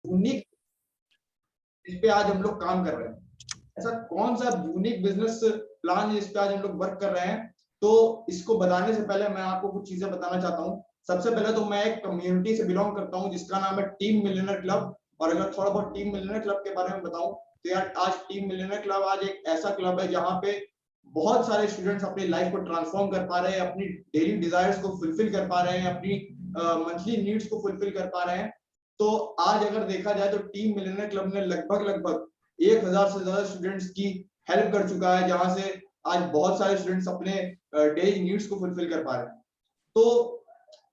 Unique, इस पे आज हम लोग काम कर रहे हैं। ऐसा कौन सा यूनिक बिजनेस प्लान है इस पे आज हम लोग वर्क कर रहे हैं? तो इसको बताने से पहले मैं आपको कुछ चीजें बताना चाहता हूँ। सबसे पहले तो मैं एक कम्युनिटी से बिलोंग करता हूँ जिसका नाम है टीम मिलियनेयर क्लब। और अगर थोड़ा बहुत टीम मिलियनेयर क्लब के बारे में बताऊं तो यार, आज टीम मिलियनेयर क्लब आज एक ऐसा क्लब है जहां पे बहुत सारे स्टूडेंट्स अपनी लाइफ को ट्रांसफॉर्म कर पा रहे हैं, अपनी डेली डिजायर्स को फुलफिल कर पा रहे हैं, अपनी मंथली नीड्स को फुलफिल कर पा रहे हैं। तो आज अगर देखा जाए तो टीम मिलियनेयर क्लब ने लगभग 1000 से ज्यादा स्टूडेंट्स की हेल्प कर चुका है, जहां से आज बहुत सारे स्टूडेंट्स अपने डेली नीड्स को फुलफिल कर पा रहे हैं। तो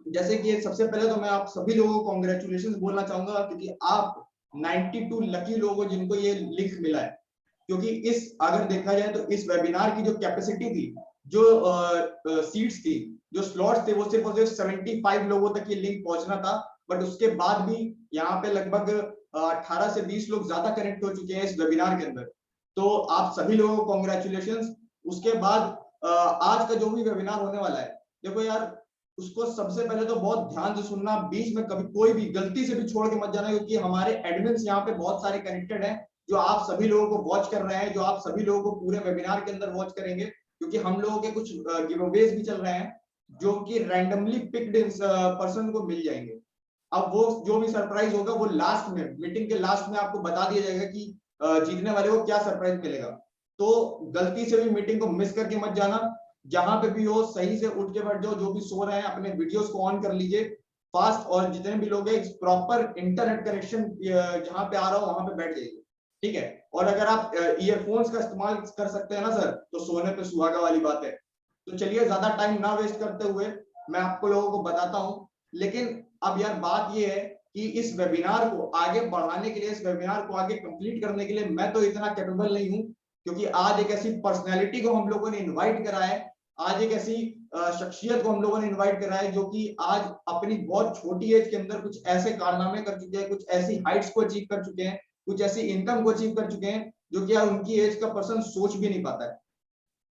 जैसे कि सबसे पहले तो मैं आप सभी लोगों को कांग्रेचुलेशंस बोलना चाहूंगा, क्योंकि आप 92 लकी लोगों जिनको ये लिंक मिला है। क्योंकि इस अगर देखा जाए तो इस वेबिनार की जो कैपेसिटी थी, जो सीट्स थी, जो स्लॉट्स थे, वो सिर्फ और सिर्फ 75 लोगों तक ये लिंक पहुंचना था। बट उसके बाद भी यहाँ पे लगभग 18 से 20 लोग ज्यादा कनेक्ट हो चुके हैं इस वेबिनार के अंदर। तो आप सभी लोगों को कांग्रेचुलेशंस। उसके बाद आज का जो भी वेबिनार होने वाला है, देखो यार, उसको सबसे पहले तो बहुत ध्यान से सुनना, बीच में कभी कोई भी गलती से भी छोड़ के मत जाना, क्योंकि हमारे एडमिन्स यहाँ पे बहुत सारे कनेक्टेड हैं जो आप सभी लोगों को वॉच कर रहे हैं, जो आप सभी लोगों को पूरे वेबिनार के अंदर वॉच करेंगे, क्योंकि हम लोगों के कुछ गिव अवेज भी चल रहे हैं जो कि रैंडमली पिक्ड पर्सन को मिल जाएंगे। अब वो जो भी सरप्राइज होगा वो लास्ट में, मीटिंग के लास्ट में आपको बता दिया जाएगा कि जीतने वाले को क्या सरप्राइज मिलेगा। तो गलती से भी मीटिंग को मिस करके मत जाना। जहां पे भी हो सही से उठ के बैठ जाओ, जो भी सो रहे हैं अपने वीडियोस को ऑन कर लीजिए फास्ट, और जितने भी लोग हैं प्रॉपर इंटरनेट कनेक्शन जहां पे आ रहा हो वहां पे बैठ जाइए, ठीक है। और अगर आप ईयरफोन्स का इस्तेमाल कर सकते हैं ना सर, तो सोने पे सुहागा वाली बात है। तो चलिए ज्यादा टाइम ना वेस्ट करते हुए मैं आपको लोगों को बताता हूँ। लेकिन अब यार बात ये है कि इस वेबिनार को आगे बढ़ाने के लिए, इस वेबिनार को आगे कंप्लीट करने के लिए मैं तो इतना कैपेबल नहीं हूँ, क्योंकि आज एक ऐसी पर्सनैलिटी को हम लोगों ने इन्वाइट करा है, आज एक ऐसी शख्सियत को हम लोगों ने इन्वाइट करा है जो कि आज अपनी बहुत छोटी एज के अंदर कुछ ऐसे कारनामे कर चुके हैं, कुछ ऐसी हाइट्स को अचीव कर चुके हैं, कुछ ऐसी इनकम को अचीव कर चुके हैं जो कि यार उनकी एज का पर्सन सोच भी नहीं पाता है।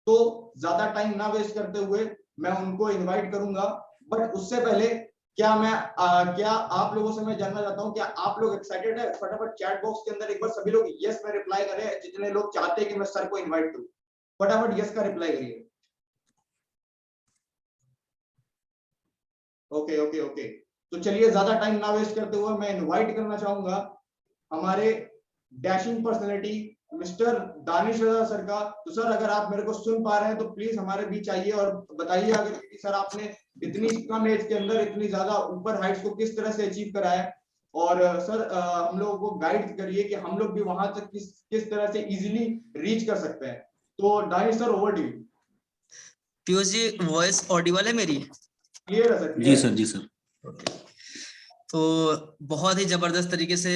तो ज्यादा टाइम ना वेस्ट करते हुए मैं उनको इनवाइट करूंगा। बट उससे पहले क्या आप लोगों से मैं जानना चाहता हूं, क्या आप लोग एक्साइटेड है? फटाफट चैट बॉक्स के अंदर एक बार सभी लोग यस में रिप्लाई करें, जितने लोग चाहते हैं कि मैं सर को इनवाइट करूं, फटाफट यस का रिप्लाई करिए। Okay okay okay. तो चलिए ज्यादा टाइम ना वेस्ट करते हुए मैं इनवाइट करना चाहूंगा हमारे डैशिंग पर्सनैलिटी मिस्टर दानिश रजा सर का। तो सर अगर आप मेरे को सुन पा रहे हैं तो प्लीज हमारे बीच आइए और बताइए अगर सर आपने इतनी कम एज के अंदर इतनी ज्यादा ऊपर हाइट्स को किस तरह से अचीव करा है। और सर हम लोगों को गाइड करिए कि हम लोग भी वहां तक किस तरह से इजीली रीच कर सकते हैं। तो Danish sir, over to you. Piyush ji, voice audible है मेरी? क्लियर है सर? जी सर, जी सर। तो बहुत ही जबरदस्त तरीके से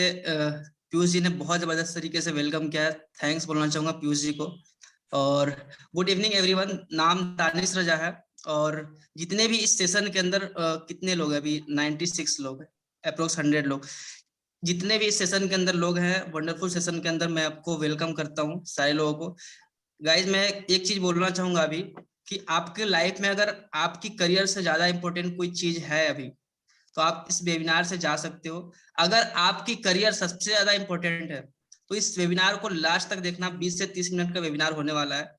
पीयूष जी ने बहुत जबरदस्त तरीके से वेलकम किया है। थैंक्स बोलना चाहूंगा पीयूष जी को। और गुड इवनिंग एवरीवन। नाम दानिश रजा है और जितने भी इस सेशन के अंदर कितने लोग हैं अभी? 96 लोग हैं, अप्रोक्स 100 लोग। जितने भी इस सेशन के अंदर लोग हैं, वंडरफुल सेशन के अंदर मैं आपको वेलकम करता हूँ सारे लोगों को। गाइज मैं एक चीज बोलना चाहूंगा अभी कि आपके लाइफ में अगर आपकी करियर से ज्यादा इंपॉर्टेंट कोई चीज है अभी, तो आप इस वेबिनार से जा सकते हो। अगर आपकी करियर सबसे ज्यादा इंपॉर्टेंट है तो इस वेबिनार को लास्ट तक देखना। 20 से 30 मिनट का वेबिनार होने वाला है।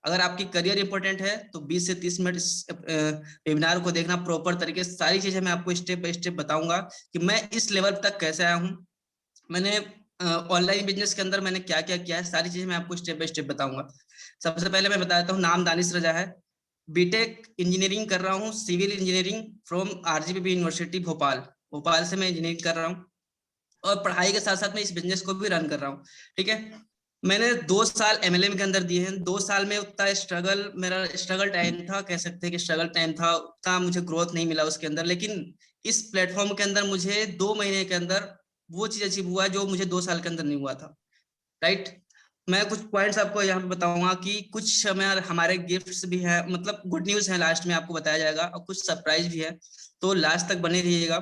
अगर आपकी करियर इंपॉर्टेंट है तो 20 से 30 मिनट इस वेबिनार को देखना प्रॉपर तरीके से। सारी चीजें मैं आपको स्टेप बाय स्टेप बताऊंगा कि मैं इस लेवल तक कैसे आया हूँ, मैंने ऑनलाइन बिजनेस के अंदर मैंने क्या क्या किया है, सारी चीजें मैं आपको स्टेप बाय स्टेप बताऊंगा। सबसे पहले मैं बताता हूँ, नाम दानिश रजा है, बीटेक इंजीनियरिंग कर रहा हूँ, civil engineering from RGPV university Bhopal. Bhopal से मैं इंजीनियरिंग कर रहा हूँ और पढ़ाई के साथ साथ मैं इस बिजनेस को भी रन कर रहा हूँ, ठीक है। मैंने 2 साल एमएलएम के अंदर दिए हैं। 2 साल में उतना स्ट्रगल, मेरा स्ट्रगल टाइम था, कह सकते हैं कि स्ट्रगल टाइम था। उतना मुझे ग्रोथ नहीं मिला उसके अंदर, लेकिन इस प्लेटफॉर्म के अंदर मुझे 2 महीने के अंदर वो चीज अचीव हुआ जो मुझे 2 साल के अंदर नहीं हुआ था, राइट। मैं कुछ पॉइंट्स आपको यहाँ पे बताऊंगा कि कुछ हमारे गिफ्ट्स भी हैं, मतलब गुड न्यूज है, लास्ट में आपको बताया जाएगा, और कुछ सरप्राइज भी है, तो लास्ट तक बने रहिएगा।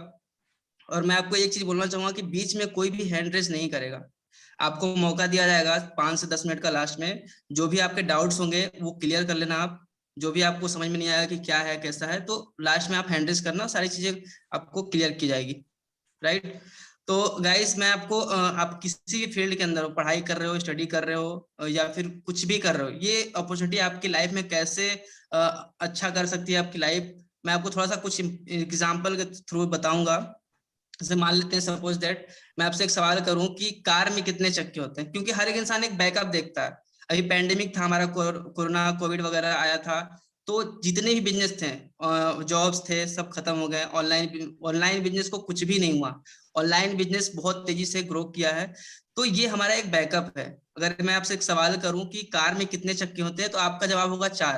और मैं आपको एक चीज बोलना चाहूंगा कि बीच में कोई भी हैंड रेस नहीं करेगा। आपको मौका दिया जाएगा 5 से 10 मिनट का लास्ट में, जो भी आपके डाउट्स होंगे वो क्लियर कर लेना आप। जो भी आपको समझ में नहीं आएगा कि क्या है कैसा है, तो लास्ट में आप हैंड रेस करना, सारी चीजें आपको क्लियर की जाएगी, राइट। तो गाइस मैं आपको आप किसी भी फील्ड के अंदर हो, पढ़ाई कर रहे हो, स्टडी कर रहे हो या फिर कुछ भी कर रहे हो, ये अपॉर्चुनिटी आपकी लाइफ में कैसे अच्छा कर सकती है आपकी लाइफ। मैं आपको थोड़ा सा कुछ एग्जांपल के थ्रू बताऊंगा। जैसे मान लेते हैं सपोज दैट मैं आपसे एक सवाल करूं कि कार में कितने चक्के होते हैं, क्योंकि हर एक इंसान एक बैकअप देखता है। अभी पैंडेमिक था हमारा, कोरोना कोविड वगैरह आया था, तो जितने भी बिजनेस थे, जॉब्स थे, सब खत्म हो गए। ऑनलाइन ऑनलाइन बिजनेस को कुछ भी नहीं हुआ। ऑनलाइन बिजनेस बहुत तेजी से ग्रो किया है। तो ये हमारा एक बैकअप है। अगर मैं आपसे एक सवाल करूं कि कार में कितने चक्के होते हैं, तो आपका जवाब होगा 4।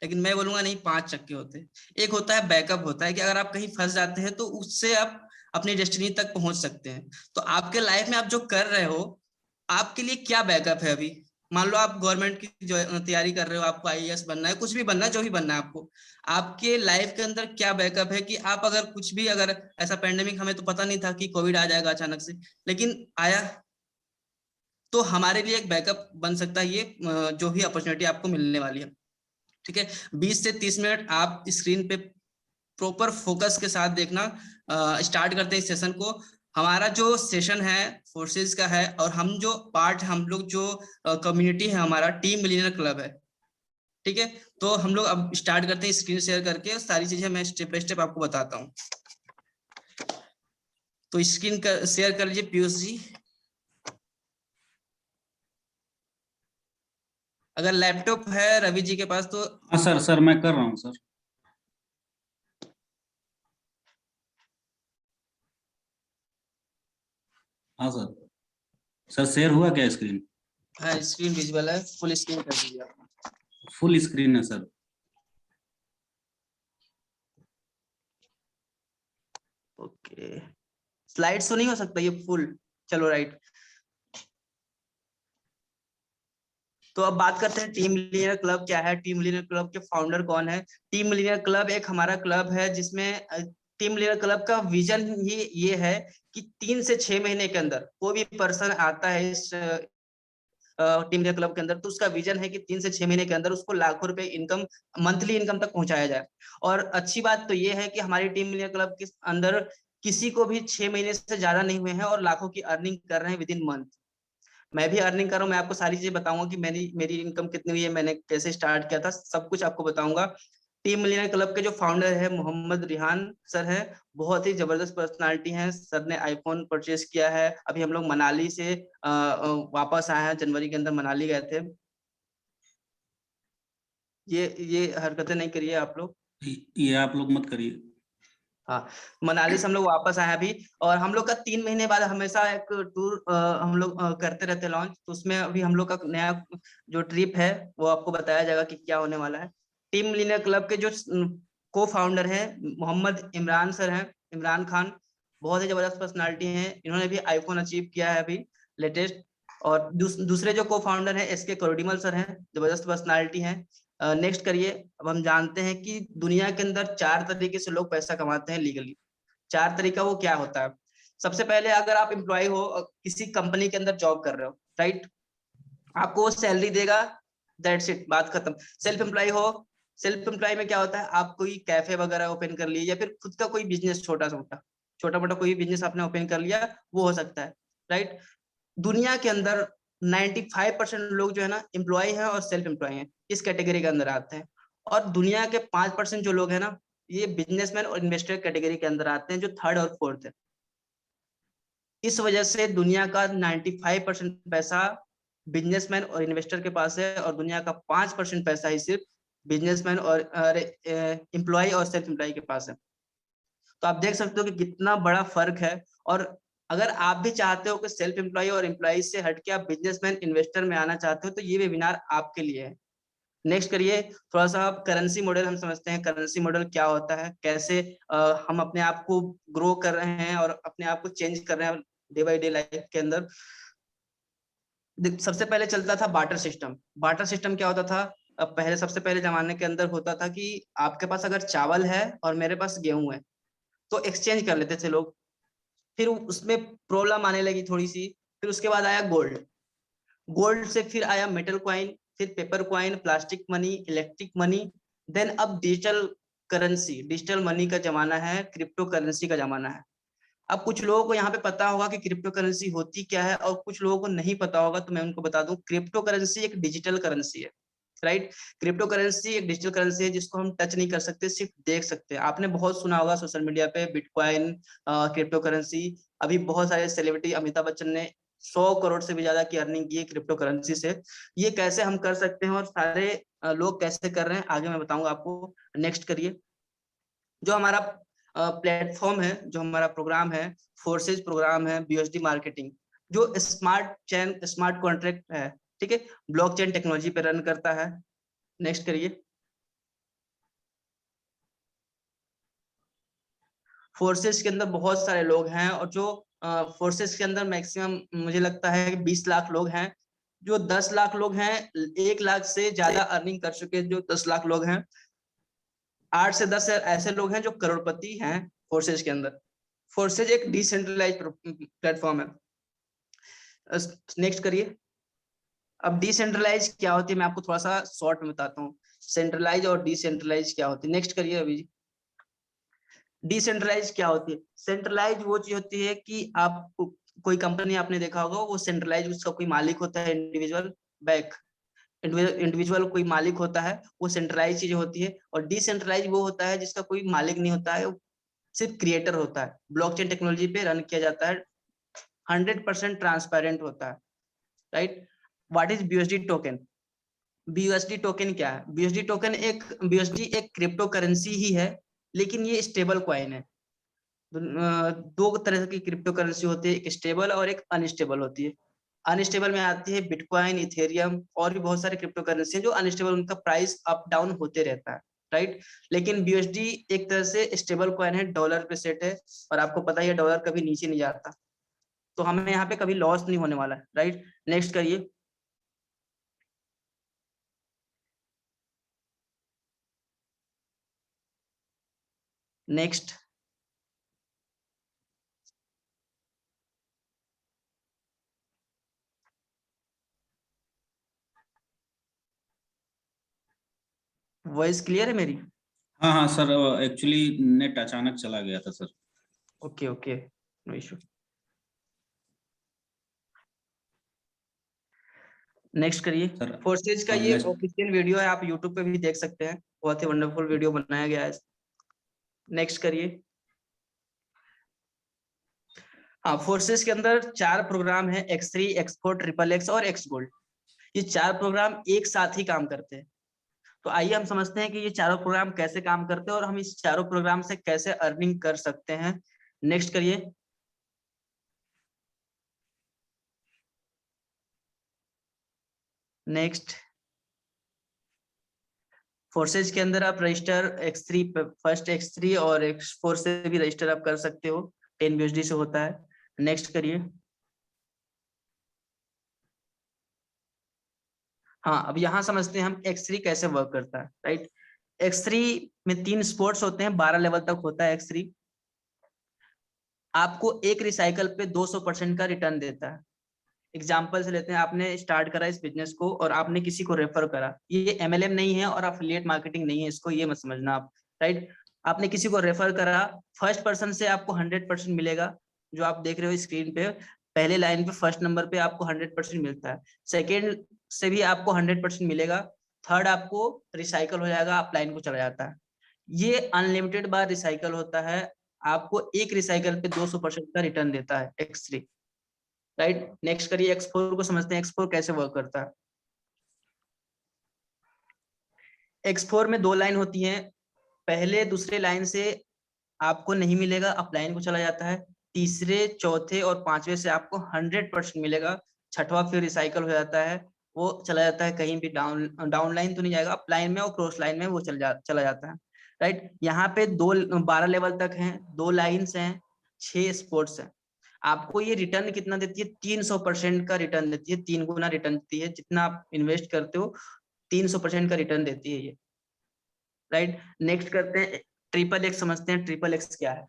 लेकिन मैं बोलूंगा नहीं, 5 चक्के होते हैं। एक होता है बैकअप, होता है कि अगर आप कहीं फंस जाते हैं तो उससे आप अपनी डेस्टिनी तक पहुंच सकते हैं। तो आपके लाइफ में आप जो कर रहे हो, आपके लिए क्या बैकअप है अभी। मान लो आप गवर्नमेंट की जो तैयारी कर रहे हो, आपको आईएएस बनना है, कुछ भी बनना है, जो भी बनना है आपको, आपके लाइफ के अंदर क्या बैकअप है कि आप अगर कुछ भी, अगर ऐसा पैंडेमिक, हमें तो पता नहीं था कि कोविड आ जाएगा अचानक से, लेकिन आया, तो हमारे लिए एक बैकअप बन सकता है ये जो भी अपॉर्चुनिटी आपको मिलने वाली है। ठीक है, 20 से 30 मिनट आप स्क्रीन पे प्रॉपर फोकस के साथ देखना। स्टार्ट करते हैं इस सेशन को। हमारा जो सेशन है फोर्सेस का है, और हम जो पार्ट, हम लोग जो कम्युनिटी है, हमारा टीम मिलियनर क्लब है। ठीक है, तो हम लोग अब स्टार्ट करते हैं स्क्रीन शेयर करके। सारी चीजें मैं स्टेप बाय स्टेप आपको बताता हूँ। तो स्क्रीन शेयर कर लीजिए पीयूष जी। अगर लैपटॉप है रवि जी के पास तो। हाँ सर, सर मैं कर रहा हूँ सर। हाँ सर, सर शेयर हुआ क्या स्क्रीन? हाँ, स्क्रीन विजिबल है, फुल स्क्रीन कर दीजिए आप। फुल स्क्रीन है सर। ओके, स्लाइड्स तो नहीं हो सकता ये फुल? चलो राइट। तो अब बात करते हैं टीम मिलियनर क्लब क्या है, टीम मिलियनर क्लब के फाउंडर कौन है। टीम मिलियनर क्लब एक हमारा क्लब है जिसमें टीम मिलियनर क्लब का विजन ही ये है कि 3 से 6 महीने के अंदर कोई भी पर्सन आता है इस टीम मिलियनर क्लब के अंदर, तो उसका विजन है कि 3 से 6 महीने के अंदर उसको लाखों रुपए इनकम, मंथली इनकम तक पहुंचाया जाए। और अच्छी बात तो ये है कि हमारी टीम मिलियनर क्लब के अंदर किसी को भी 6 महीने से ज्यादा नहीं हुए हैं और लाखों की अर्निंग कर रहे हैं विद इन मंथ। मैं भी अर्निंग कर रहा हूँ, मैं आपको सारी चीजें बताऊंगा कि मेरी मेरी इनकम कितनी हुई है, मैंने कैसे स्टार्ट किया था, सब कुछ आपको बताऊंगा। टीम मिलियनर क्लब के जो फाउंडर है मोहम्मद रिहान सर है, बहुत ही जबरदस्त पर्सनालिटी हैं। सर ने आईफोन परचेज किया है। अभी हम लोग मनाली से वापस आए हैं, जनवरी के अंदर मनाली गए थे। ये हरकतें नहीं करिए आप लोग। ये आप लोग मत करिए। हाँ, मनाली से हम लोग वापस आए अभी, और हम लोग का 3 महीने बाद हमेशा एक टूर हम लोग करते रहते लॉन्च, तो उसमें अभी हम लोग का नया जो ट्रिप है वो आपको बताया जाएगा कि क्या होने वाला है। टीम मिलियनर क्लब के जो को फाउंडर हैं मोहम्मद इमरान सर हैं, इमरान खान, बहुत ही जबरदस्त पर्सनालिटी हैं। इन्होंने भी आईफोन अचीव किया है अभी लेटेस्ट। और दूसरे जो को फाउंडर है एसके कोरोडीमल सर हैं, जबरदस्त पर्सनालिटी हैं। नेक्स्ट करिए। अब हम जानते हैं कि दुनिया के अंदर 4 तरीके से लोग पैसा कमाते हैं लीगली। 4 तरीका वो क्या होता है। सबसे पहले अगर आप एम्प्लॉय हो, किसी कंपनी के अंदर जॉब कर रहे हो, राइट, आपको वो सैलरी देगा, दैट्स इट, बात खत्म। सेल्फ एम्प्लॉय हो, सेल्फ एम्प्लॉय में क्या होता है, आप कोई कैफे वगैरह ओपन कर लिए या फिर खुद का कोई बिजनेस, छोटा मोटा कोई बिजनेस आपने ओपन कर लिया, वो हो सकता है, राइट। दुनिया के अंदर 95% लोग जो है ना एम्प्लॉय हैं और सेल्फ एम्प्लॉय हैं, इस कैटेगरी के अंदर आते हैं। और दुनिया के 5% जो लोग हैं ना, ये बिजनेसमैन और इन्वेस्टर कैटेगरी के अंदर आते हैं, जो थर्ड और फोर्थ है। इस वजह से दुनिया का 95% पैसा बिजनेसमैन और इन्वेस्टर के पास है, और दुनिया का 5% पैसा ही सिर्फ बिजनेसमैन और एम्प्लॉय और सेल्फ एम्प्लॉय के पास है। तो आप देख सकते हो कि कितना बड़ा फर्क है। और अगर आप भी चाहते हो कि सेल्फ एम्प्लॉय और एम्प्लॉय से हटके आप बिजनेसमैन इन्वेस्टर में आना चाहते हो, तो ये वेबिनार आपके लिए है। नेक्स्ट करिए। थोड़ा सा करेंसी मॉडल हम समझते हैं, करेंसी मॉडल क्या होता है, कैसे हम अपने आप को ग्रो कर रहे हैं और अपने आप को चेंज कर रहे हैं डे बाय डे लाइफ के अंदर। सबसे पहले चलता था बार्टर सिस्टम। बार्टर सिस्टम क्या होता था, पहले सबसे पहले जमाने के अंदर होता था कि आपके पास अगर चावल है और मेरे पास गेहूं है, तो एक्सचेंज कर लेते थे लोग। फिर उसमें प्रॉब्लम आने लगी थोड़ी सी। फिर उसके बाद आया गोल्ड, गोल्ड से फिर आया मेटल क्वाइन, फिर paper coin, plastic money, electric money. Then अब डिजिटल करेंसी, डिजिटल मनी का जमाना है, क्रिप्टो करेंसी का जमाना है। अब कुछ लोगों को यहाँ पे पता होगा कि क्रिप्टो करेंसी होती क्या है और कुछ लोगों को नहीं पता होगा, तो मैं उनको बता दूं क्रिप्टो करेंसी एक डिजिटल करेंसी है, राइट। क्रिप्टो करेंसी एक डिजिटल करेंसी है जिसको हम टच नहीं कर सकते, सिर्फ देख सकते हैं। आपने बहुत सुना होगा सोशल मीडिया पे बिटकॉइन, क्रिप्टो करेंसी। अभी बहुत सारे सेलिब्रिटी, अमिताभ बच्चन ने 100 करोड़ से भी ज्यादा की अर्निंग की है क्रिप्टो करेंसी से। ये कैसे हम कर सकते हैं और सारे लोग कैसे कर रहे हैं आगे मैं बताऊंगा आपको। नेक्स्ट करिए। जो हमारा प्लेटफॉर्म है, जो हमारा प्रोग्राम है, फोर्सेज प्रोग्राम है बीयूएसडी मार्केटिंग, जो स्मार्ट चेन स्मार्ट कॉन्ट्रैक्ट है, ठीक है, ब्लॉकचेन टेक्नोलॉजी पे रन करता है। नेक्स्ट करिए। फोर्सेस के अंदर बहुत सारे लोग हैं और जो फोर्सेस के अंदर मैक्सिमम मुझे लगता है 20 लाख लोग हैं। जो 10 लाख लोग हैं 1 लाख से ज्यादा अर्निंग कर चुके, जो 10 लाख लोग हैं 8 से 10 ऐसे लोग हैं जो करोड़पति हैं फोर्सेज के अंदर। फोर्सेज एक डिसेंट्रलाइज प्लेटफॉर्म है। नेक्स्ट करिए। अब डिसेंट्रलाइज क्या होती है मैं आपको थोड़ा सा शॉर्ट में बताता हूँ, सेंट्रलाइज और डिसेंट्रलाइज क्या होती है। नेक्स्ट करिए अभी जी। डिसेंट्रलाइज क्या होती है? सेंट्रलाइज वो चीज होती है कि आप कोई कंपनी आपने देखा होगा, वो सेंट्रलाइज उसका कोई मालिक होता है, इंडिविजुअल बैक इंडिविजुअल कोई मालिक होता है, वो सेंट्रलाइज चीज होती है। और डिसेंट्रलाइज वो होता है जिसका कोई मालिक नहीं होता है, सिर्फ क्रिएटर होता है, ब्लॉकचेन टेक्नोलॉजी पे रन किया जाता है, 100% ट्रांसपेरेंट होता है, right. What is BUSD token? BUSD token क्या है? बीयूएसडी एक क्रिप्टो करेंसी ही है, लेकिन ये स्टेबल कॉइन है। दो तरह की क्रिप्टो करेंसी होती है, एक स्टेबल और एक अनस्टेबल होती है। अनस्टेबल में आती है बिटकॉइन, इथेरियम और भी बहुत सारे क्रिप्टो करेंसी हैं जो अनस्टेबल, उनका प्राइस अप डाउन होते रहता है, राइट। लेकिन बीयूएसडी एक तरह से स्टेबल कॉइन है, डॉलर पे सेट है, और आपको पता ही है डॉलर कभी नीचे नहीं जाता, तो हमें यहाँ पे कभी लॉस नहीं होने वाला है, राइट। नेक्स्ट करिए। नेक्स्ट। वॉइस क्लियर है मेरी? हाँ हाँ सर, एक्चुअली नेट अचानक चला गया था sir. Okay okay, no issue. Next करिए। सर फोर्सेज का अब ये नेक्स्ट। ऑफिशियल वीडियो है, आप यूट्यूब पे भी देख सकते हैं, बहुत ही वंडरफुल वीडियो बनाया गया है। नेक्स्ट करिए। हाँ, फोर्सेस के अंदर 4 प्रोग्राम है, X3, X4, ट्रिपल एक्स और X गोल्ड। ये 4 प्रोग्राम एक साथ ही काम करते हैं। तो आइए हम समझते हैं कि ये चारों प्रोग्राम कैसे काम करते हैं और हम इस चारों प्रोग्राम से कैसे अर्निंग कर सकते हैं। नेक्स्ट करिए। नेक्स्ट। फोर्सेज के अंदर आप रजिस्टर X3 फर्स्ट X3 और X4 से भी रजिस्टर आप कर सकते हो, 10 BUSD से होता है। नेक्स्ट करिए। हाँ, अब यहाँ समझते हैं हम X3 कैसे वर्क करता है, राइट। X3 में 3 स्पोर्ट्स होते हैं, 12 लेवल तक होता है X3। आपको एक रिसाइकल पे 200% का रिटर्न देता है। एग्जाम्पल से लेते हैं, आपने स्टार्ट करा इस बिजनेस को और आपने किसी को रेफर करा, ये MLM नहीं है और अफिलिएट मार्केटिंग नहीं है, इसको ये मत समझना आप, राइट। आपने किसी को रेफर करा, फर्स्ट पर्सन से आपको 100% मिलेगा, जो आप देख रहे हो स्क्रीन पे, पहले लाइन पे फर्स्ट नंबर पे आपको 100% मिलता है, सेकेंड से भी आपको 100% मिलेगा, थर्ड आपको रिसाइकल हो जाएगा, अप लाइन को चला जाता है। ये अनलिमिटेड बार रिसाइकल होता है, आपको एक रिसाइकल पे 200% का रिटर्न देता है X3, राइट। नेक्स्ट करिए। X4 को समझते हैं, X4 कैसे वर्क करता है। X4 में 2 लाइन होती हैं, पहले दूसरे लाइन से आपको नहीं मिलेगा, अप लाइन को चला जाता है, तीसरे चौथे और पांचवे से आपको 100% मिलेगा, छठवां फिर रिसाइकल हो जाता है, वो चला जाता है कहीं भी डाउन लाइन तो नहीं जाएगा, अप लाइन में और क्रॉस लाइन में वो चला जाता है, राइट। यहाँ पे 12 लेवल तक हैं, 2 लाइन्स हैं, 6 स्पोर्ट्स हैं। आपको ये रिटर्न कितना देती है? 300% का रिटर्न देती है, 3 गुना रिटर्न देती है, जितना आप इन्वेस्ट करते हो 300% का रिटर्न देती है ये, राइट। नेक्स्ट करते हैं, ट्रिपल एक्स समझते हैं, ट्रिपल एक्स क्या है।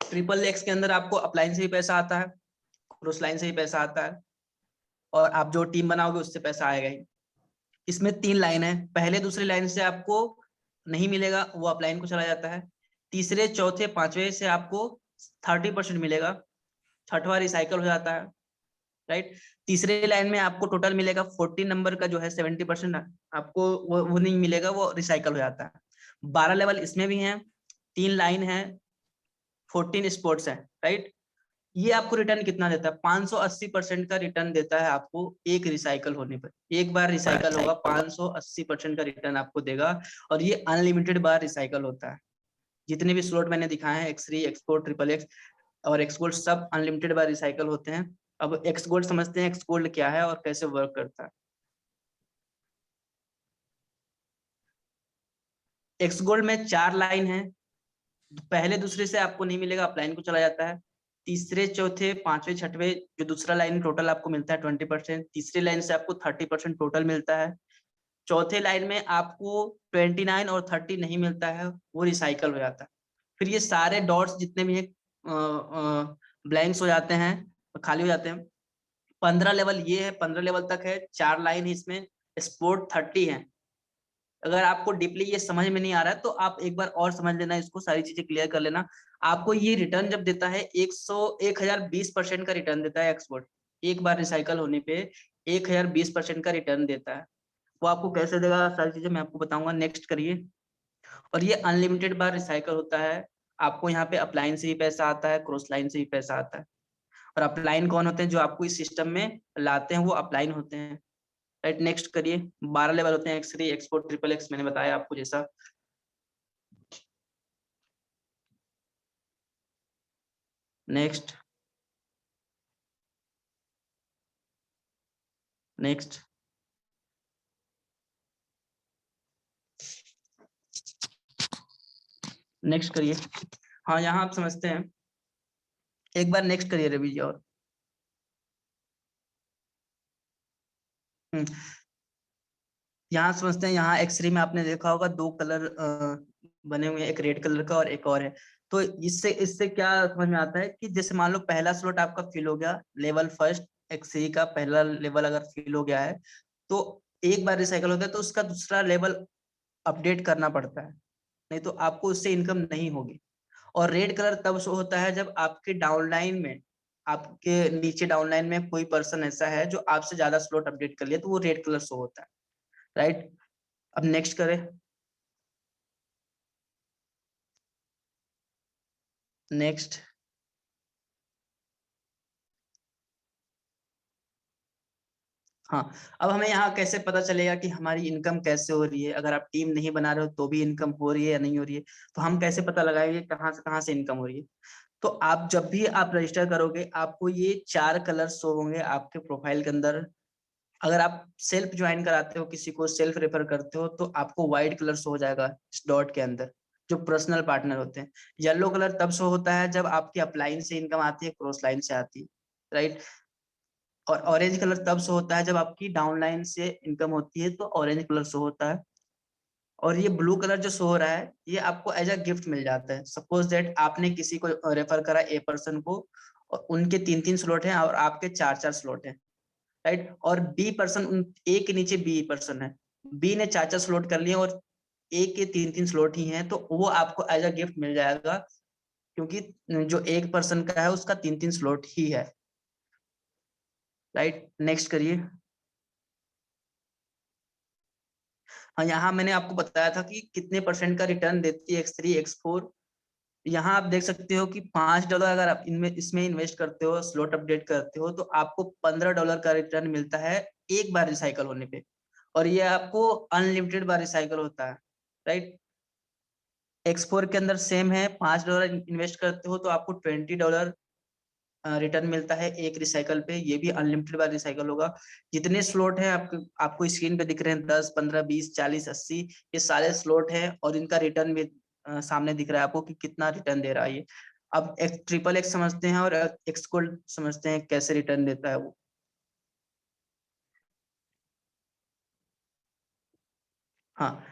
ट्रिपल एक्स के अंदर आपको अपलाइन से भी पैसा आता है, क्रॉस लाइन से भी पैसा आता है, और आप जो टीम बनाओगे उससे पैसा आएगा ही। इसमें 3 लाइन है, पहले दूसरी लाइन से आपको नहीं मिलेगा, वो अपलाइन को चला जाता है, तीसरे चौथे पांचवे से आपको 30% मिलेगा, छठवां रिसाइकल हो जाता है, राइट। तीसरे लाइन में आपको टोटल मिलेगा 14 नंबर का जो है 70% आपको वो नहीं मिलेगा, वो रिसाइकल हो जाता है। 12 लेवल इसमें भी है, 3 लाइन है, 14 स्पोर्ट्स है, राइट। ये आपको रिटर्न कितना देता है? 580% का रिटर्न देता है आपको एक रिसाइकल होने पर। एक बार रिसाइकल होगा 580% का रिटर्न आपको देगा, और ये अनलिमिटेड बार रिसाइकल होता है। जितने भी स्लॉट मैंने दिखाए हैं, X3, X4, ट्रिपल एक्स और एक्स गोल्ड, सब अनलिमिटेड बार रिसाइकल होते हैं। अब एक्स गोल्ड समझते हैं, एक्स गोल्ड क्या है और कैसे वर्क करता है। एक्स गोल्ड में 4 लाइन है, पहले दूसरे से आपको नहीं मिलेगा, अपलाइन को चला जाता है। तीसरे चौथे पांचवे छठवे जो दूसरा लाइन टोटल आपको मिलता है 20%, तीसरी लाइन से आपको 30% टोटल मिलता है। चौथे लाइन में आपको 29 और 30 नहीं मिलता है, वो रिसाइकल हो जाता है। फिर ये सारे डॉट्स जितने भी हैं ब्लैंक्स हो जाते हैं, खाली हो जाते हैं। 15 लेवल ये है, 15 लेवल तक है, 4 लाइन है इसमें, स्पोर्ट 30 है। अगर आपको डीपली ये समझ में नहीं आ रहा है तो आप एक बार और समझ लेना, इसको सारी चीजें क्लियर कर लेना। आपको ये रिटर्न जब देता है 1020% का रिटर्न देता है एक्सपोर्ट, एक बार रिसाइकल होने पे 1020% का रिटर्न देता है। वो आपको कैसे देगा, सारी चीजें मैं आपको बताऊंगा। नेक्स्ट करिए। और ये अनलिमिटेड बार रिसाइकल होता है। आपको यहाँ पे अपलाइन से भी पैसा आता है, क्रॉस लाइन से भी पैसा आता है। और अपलाइन कौन होते हैं? जो आपको इस सिस्टम में लाते हैं वो अपलाइन होते हैं, राइट। नेक्स्ट करिए। 12 लेवल होते हैं, X3, X4, ट्रिपल एक्स, मैंने बताया आपको जैसा। नेक्स्ट नेक्स्ट नेक्स्ट करिए। हाँ, यहाँ आप समझते हैं, एक बार नेक्स्ट करिए रवि जी। और यहाँ समझते हैं, यहाँ X3 में आपने देखा होगा 2 कलर बने हुए हैं, एक रेड कलर का और एक और है। तो इससे इससे क्या समझ में आता है कि जैसे मान लो पहला स्लॉट आपका फिल हो गया, लेवल फर्स्ट X3 का पहला लेवल अगर फिल हो गया है, तो एक बार रिसाइकल होता है तो उसका दूसरा लेवल अपडेट करना पड़ता है, नहीं तो आपको उससे इनकम नहीं होगी। और रेड कलर तब शो होता है जब आपके डाउनलाइन में, आपके नीचे डाउनलाइन में कोई पर्सन ऐसा है जो आपसे ज्यादा स्लॉट अपडेट कर लिया, तो वो रेड कलर शो होता है, राइट। अब नेक्स्ट करें। नेक्स्ट। हाँ, अब हमें यहाँ कैसे पता चलेगा कि हमारी इनकम कैसे हो रही है? अगर आप टीम नहीं बना रहे हो तो भी इनकम हो रही है या नहीं हो रही है, तो हम कैसे पता लगाएंगे कहाँ से इनकम हो रही है? तो आप जब भी आप रजिस्टर करोगे, आपको ये 4 कलर शो होंगे आपके प्रोफाइल के अंदर। अगर आप सेल्फ ज्वाइन कराते हो, किसी को सेल्फ रेफर करते हो, तो आपको व्हाइट कलर शो हो जाएगा इस डॉट के अंदर, जो पर्सनल पार्टनर होते हैं। येलो कलर तब शो होता है जब आपकी अपलाइन से इनकम आती है, क्रॉस लाइन से आती है, राइट। और ऑरेंज कलर तब शो होता है जब आपकी डाउनलाइन से इनकम होती है, तो ऑरेंज कलर शो होता है। और ये ब्लू कलर जो शो हो रहा है, ये आपको एज अ गिफ्ट मिल जाता है। सपोज दैट आपने किसी को रेफर करा, ए पर्सन को, और उनके 3-3 स्लॉट हैं और आपके 4-4 स्लॉट हैं, राइट। और बी पर्सन, उन ए के नीचे बी पर्सन है, बी ने 4-4 स्लॉट कर लिए और ए के 3-3 स्लॉट ही हैं, तो वो आपको एज अ गिफ्ट मिल जाएगा, क्योंकि जो एक पर्सन का है उसका 3-3 स्लॉट ही है, राइट। नेक्स्ट करिए। हाँ, यहाँ मैंने आपको बताया था कि कितने परसेंट का रिटर्न देती है X3, X4। यहाँ आप देख सकते हो कि $5 अगर आप इनमें इसमें इन्वेस्ट करते हो, स्लॉट अपडेट करते हो, तो आपको $15 का रिटर्न मिलता है एक बार रिसाइकल होने पे। और ये आपको अनलिमिटेड बार रिसाइकल होता है, राइट। X4 के अंदर सेम है, $5 इन्वेस्ट करते हो तो आपको $20 रिटर्न मिलता है एक रिसाइकल पे। ये भी अनलिमिटेड बार रिसाइकल होगा। जितने स्लॉट हैं आपको स्क्रीन पे दिख रहे हैं, 10, 15, 20, 40, 80, ये सारे स्लॉट हैं, और इनका रिटर्न भी सामने दिख रहा है आपको कि कितना रिटर्न दे रहा है ये। अब ट्रिपल एक्स समझते हैं और एक्स गोल्ड समझते हैं कैसे रिटर्न देता है वो। हाँ,